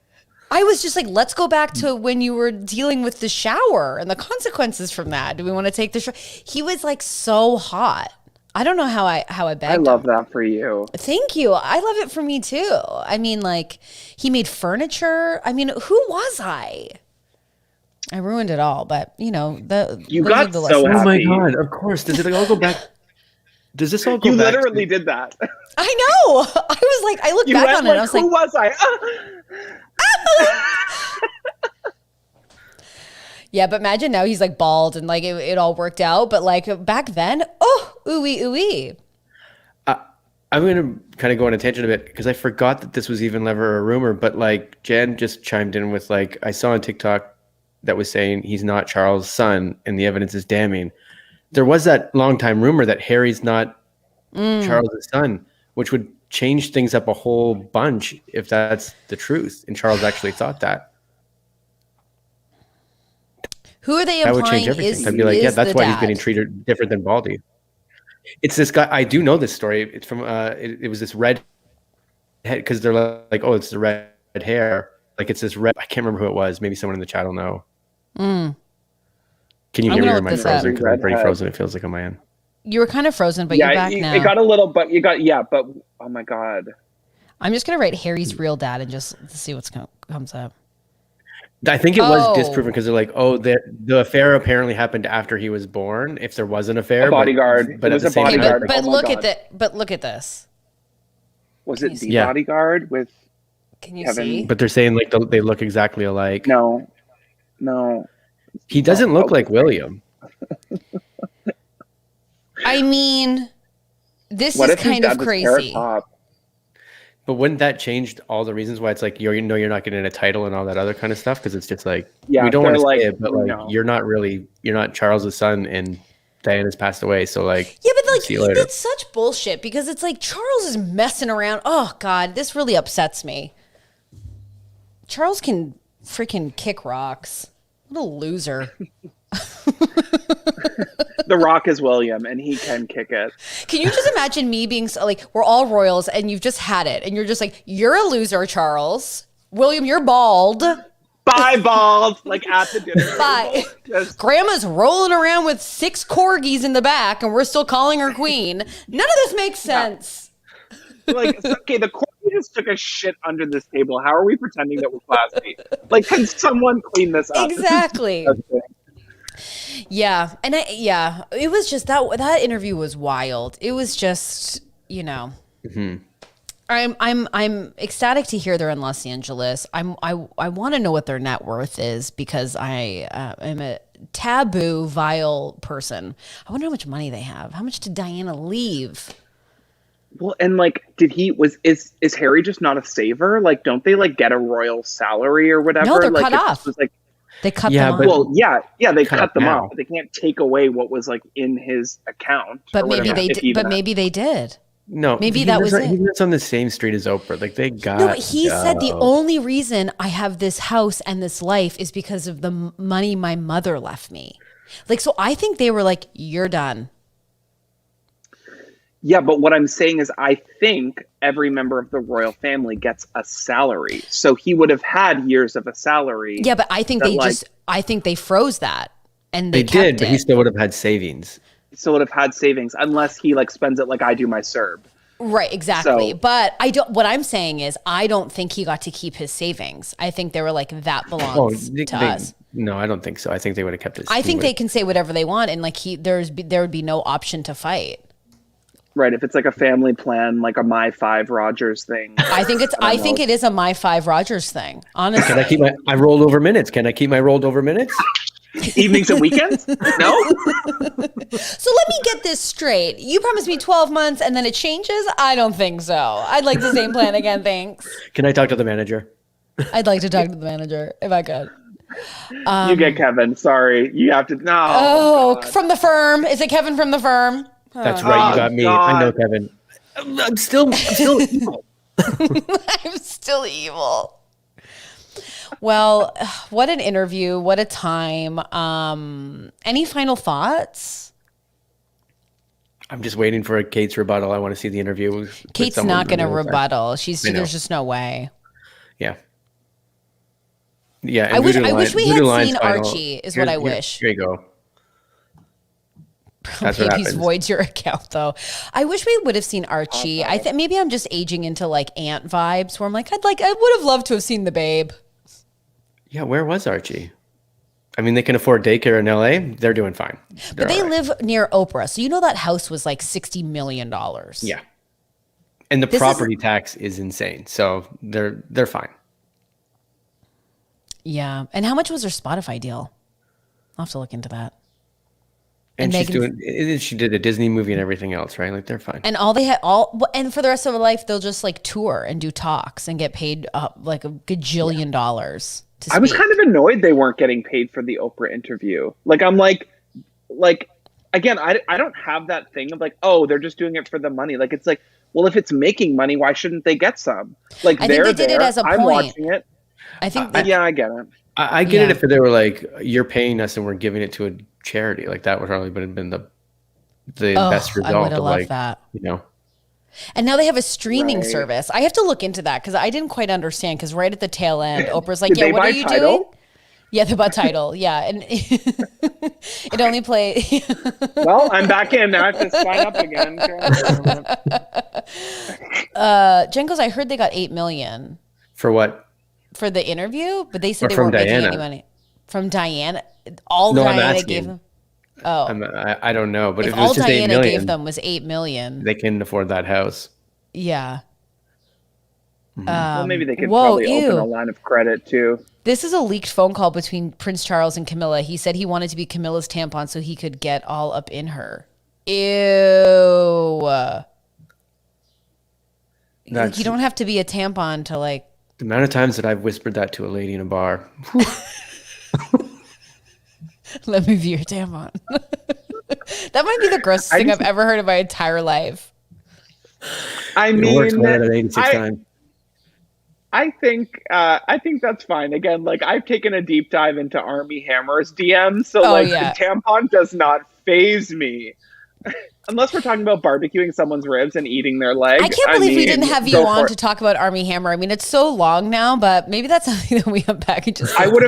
S1: I was just like, let's go back to when you were dealing with the shower and the consequences from that. Do we want to take the shower? He was like so hot. I don't know how I begged
S4: I love that for you.
S1: Thank you. I love it for me too. I mean, like, he made furniture. I mean, who was I? I ruined it all, but you know,
S4: you got so happy.
S2: Oh my god! Of course. Does it all go back? Does this all go
S4: back?
S2: You
S4: literally did that.
S1: I know. I was like, I looked back on it. And I was
S4: who was I?
S1: Yeah, but imagine now he's like bald and like it all worked out. But like back then, ooey.
S2: I'm going to kind of go on a tangent a bit because I forgot that this was even ever a rumor. But like Jen just chimed in with like, I saw on TikTok that was saying he's not Charles' son and the evidence is damning. There was that long time rumor that Harry's not Charles' son, which would change things up a whole bunch if that's the truth. And Charles actually thought that.
S1: Who are they
S2: implying?
S1: That would change
S2: everything. I'd be like, yeah, that's why he's getting treated different than Baldy. It's this guy. I do know this story. It's from. It was this red head because they're like, oh, it's the red hair. Like it's this red. I can't remember who it was. Maybe someone in the chat will know. Can you hear me? Or am I frozen? Because I'm pretty frozen. It feels like on my end.
S1: You were kind of frozen, but you're back now.
S4: It got a little, but you got but oh my god.
S1: I'm just gonna write Harry's real dad and just see what comes up.
S2: I think it was disproven because they're like, oh, the affair apparently happened after he was born. If there was an affair,
S4: bodyguard,
S2: but
S4: it was a bodyguard.
S1: But look at this.
S4: Was it the bodyguard with?
S1: Can you
S4: Kevin?
S1: see?
S2: But they're saying like they look exactly alike.
S4: No.
S2: He doesn't look like William.
S1: I mean, this is kind of crazy.
S2: But wouldn't that change all the reasons why it's like you're not getting a title and all that other kind of stuff? Because it's just like we don't want to say it, but like you're not Charles's son and Diana's passed away. So like
S1: but like
S2: see you later.
S1: it's such bullshit because it's like Charles is messing around. Oh God, this really upsets me. Charles can freaking kick rocks. What a loser.
S4: The Rock is William, and he can kick it.
S1: Can you just imagine me being so, like, we're all royals, and you've just had it, and you're just like, you're a loser, Charles. William, you're bald.
S4: Bye, bald. Like at the dinner table.
S1: Bye. Grandma's rolling around with 6 corgis in the back, and we're still calling her queen. None of this makes sense.
S4: Like, okay, the corgi just took a shit under this table. How are we pretending that we're classy? Like, can someone clean this up?
S1: Exactly. Yeah, and it was just that interview was wild. It was just,
S2: Mm-hmm.
S1: I'm ecstatic to hear they're in Los Angeles. I want to know what their net worth is because I am a taboo, vile person. I wonder how much money they have. How much did Diana leave?
S4: Well, and like, is Harry just not a saver? Like, don't they like get a royal salary or whatever?
S1: No, they're
S4: like,
S1: cut off. They cut them off.
S4: Well, they cut them
S2: off.
S4: But they can't take away what was like in his account.
S1: But maybe they did. But maybe they did.
S2: No,
S1: maybe that was it.
S2: He lives on the same street as Oprah. Like they got.
S1: No, but he said the only reason I have this house and this life is because of the money my mother left me. Like, so I think they were like, "You're done."
S4: Yeah, but what I'm saying is I think every member of the royal family gets a salary. So he would have had years of a salary.
S1: Yeah, but I think I think they froze that and they
S2: did, but
S1: it.
S2: he still would have had savings.
S4: He still would have had savings unless he like spends it like I do my CERB.
S1: Right, exactly. So, but what I'm saying is I don't think he got to keep his savings. I think they were like, that belongs to us.
S2: No, I don't think so. I think they would have kept his.
S1: I think they can say whatever they want and like there would be no option to fight.
S4: Right, if it's like a family plan, like a My 5 Rogers thing.
S1: I think it is a My 5 Rogers thing, honestly.
S2: Can I keep I rolled over minutes? Can I keep my rolled over minutes?
S4: Evenings and weekends? No?
S1: So let me get this straight. You promised me 12 months and then it changes? I don't think so. I'd like the same plan again, thanks.
S2: Can I talk to the manager?
S1: I'd like to talk to the manager if I could.
S4: You get Kevin. Sorry. You have to. No.
S1: Oh, from the firm. Is it Kevin from the firm?
S2: That's right. You got me. God. I know, Kevin. I'm still evil.
S1: I'm still evil. Well, what an interview. What a time. Any final thoughts?
S2: I'm just waiting for Kate's rebuttal. I want to see the interview.
S1: Kate's not going to rebuttal. There's just no way.
S2: Yeah. Yeah.
S1: I wish we had seen Archie is what I wish.
S2: Here you go.
S1: That's what happens. Voids your account though. I wish we would have seen Archie. I think maybe I'm just aging into like aunt vibes where I'm like, I would have loved to have seen the babe.
S2: Yeah, where was Archie? I mean, they can afford daycare in LA. They're doing fine.
S1: But they live near Oprah. So you know that house was like $60 million.
S2: Yeah. And the property tax is insane. So they're fine.
S1: Yeah. And how much was their Spotify deal? I'll have to look into that.
S2: And she did a Disney movie and everything else, right? Like they're fine.
S1: And and for the rest of their life, they'll just like tour and do talks and get paid like a gajillion dollars to speak.
S4: I was kind of annoyed they weren't getting paid for the Oprah interview. Like, I'm like, again, I don't have that thing of like, oh, they're just doing it for the money. Like, it's like, well, if it's making money, why shouldn't they get some? Like,
S1: I think they did it as a point.
S4: I'm watching it.
S1: I think.
S4: Yeah, I get it.
S2: I get it if they were like, you're paying us and we're giving it to a charity. Like that would probably have been the best result.
S1: I would have
S2: of
S1: loved that. And now they have a streaming service. I have to look into that because I didn't quite understand. Because right at the tail end, Oprah's like, "Yeah, what are you doing?" Yeah, they bought Tidal. Yeah, and it only plays.
S4: Well, I'm back in now. I have to sign up again.
S1: Jen goes, I heard they got $8 million
S2: for what?
S1: For the interview, but they said they weren't making any money from Diana. Diana gave them. Oh,
S2: I don't know, but if it was
S1: all
S2: just
S1: Diana
S2: 8 million,
S1: gave them was $8 million,
S2: they can afford that house.
S1: Yeah.
S4: Well, maybe they could probably open a line of credit too.
S1: This is a leaked phone call between Prince Charles and Camilla. He said he wanted to be Camilla's tampon so he could get all up in her. Ew. Like, you don't have to be a tampon to like.
S2: The amount of times that I've whispered that to a lady in a bar.
S1: Let me view your tampon. That might be the grossest thing I've ever heard in my entire life.
S4: I mean,
S2: it works 86 times.
S4: I think that's fine. Again, like I've taken a deep dive into Army Hammer's DMs, so the tampon does not faze me. Unless we're talking about barbecuing someone's ribs and eating their leg.
S1: I can't believe we didn't have you on to talk about Army Hammer. I mean, it's so long now, but maybe that's something that we unpack and just. I would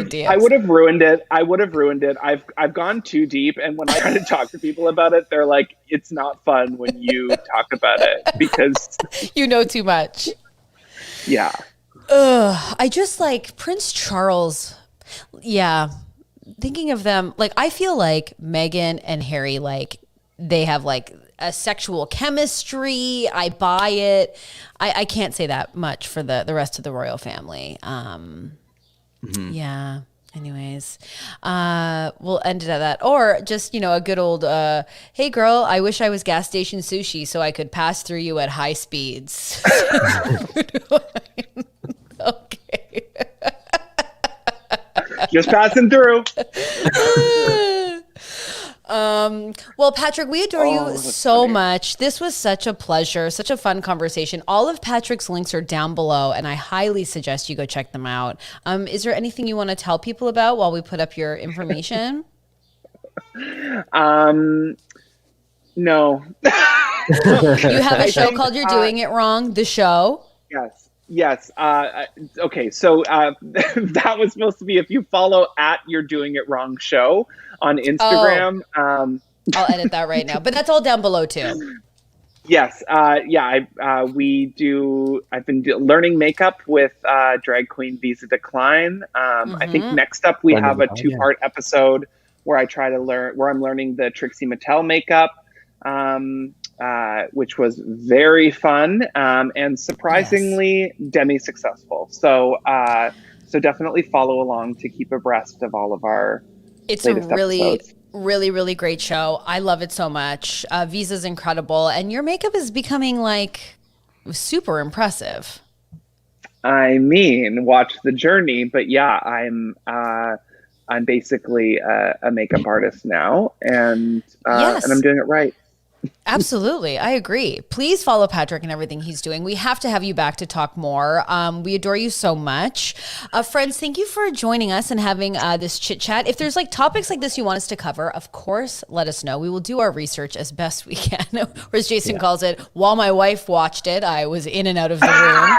S4: have ruined it. I've gone too deep, and when I try to talk to people about it, they're like, "It's not fun when you talk about it because
S1: you know too much."
S4: Yeah.
S1: I just like Prince Charles. Yeah, thinking of them, like I feel like Meghan and Harry, like. They have like a sexual chemistry. I buy it. I can't say that much for the rest of the royal family. Yeah. Anyways, we'll end it at that. Or just, a good old, hey girl, I wish I was gas station sushi so I could pass through you at high speeds. Okay.
S4: Just passing through.
S1: Well, Patrick, we adore you so much. This was such a pleasure, such a fun conversation. All of Patrick's links are down below, and I highly suggest you go check them out. Is there anything you want to tell people about while we put up your information?
S4: No.
S1: You have a show called You're Doing It Wrong, the show?
S4: Yes. Okay. So that was supposed to be if you follow at You're Doing It Wrong show on Instagram.
S1: I'll edit that right now, but that's all down below too.
S4: Yes. I've been learning makeup with drag queen Visa Decline. I think next up we have a 2-part episode where I'm learning the Trixie Mattel makeup. Which was very fun and surprisingly demi-successful. So definitely follow along to keep abreast of all of our latest episodes.
S1: Really, really great show. I love it so much. Visa's incredible, and your makeup is becoming like super impressive.
S4: I mean, watch the journey, but yeah, I'm basically a makeup artist now, and I'm doing it right.
S1: Absolutely. I agree. Please follow Patrick and everything he's doing. We have to have you back to talk more. We adore you so much. Friends, thank you for joining us and having this chit chat. If there's like topics like this you want us to cover, of course, let us know. We will do our research as best we can. Or as Jason calls it, while my wife watched it, I was in and out of the room.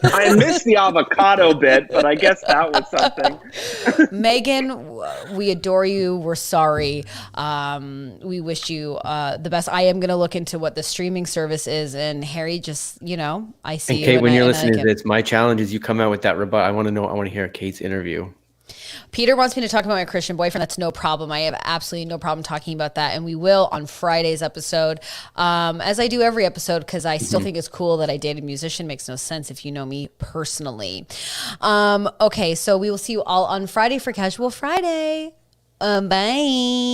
S4: I missed the avocado bit, but I guess that was something.
S1: Meghan, we adore you. We're sorry. We wish you the best. I am going to look into what the streaming service is. And Harry, just, I see you.
S2: Kate, when you're listening to this, my challenge is you come out with that rebut. I want to hear Kate's interview.
S1: Peter wants me to talk about my Christian boyfriend. That's no problem. I have absolutely no problem talking about that. And we will on Friday's episode, as I do every episode, because I still think it's cool that I dated a musician. Makes no sense if you know me personally. Okay, so we will see you all on Friday for Casual Friday. Bye.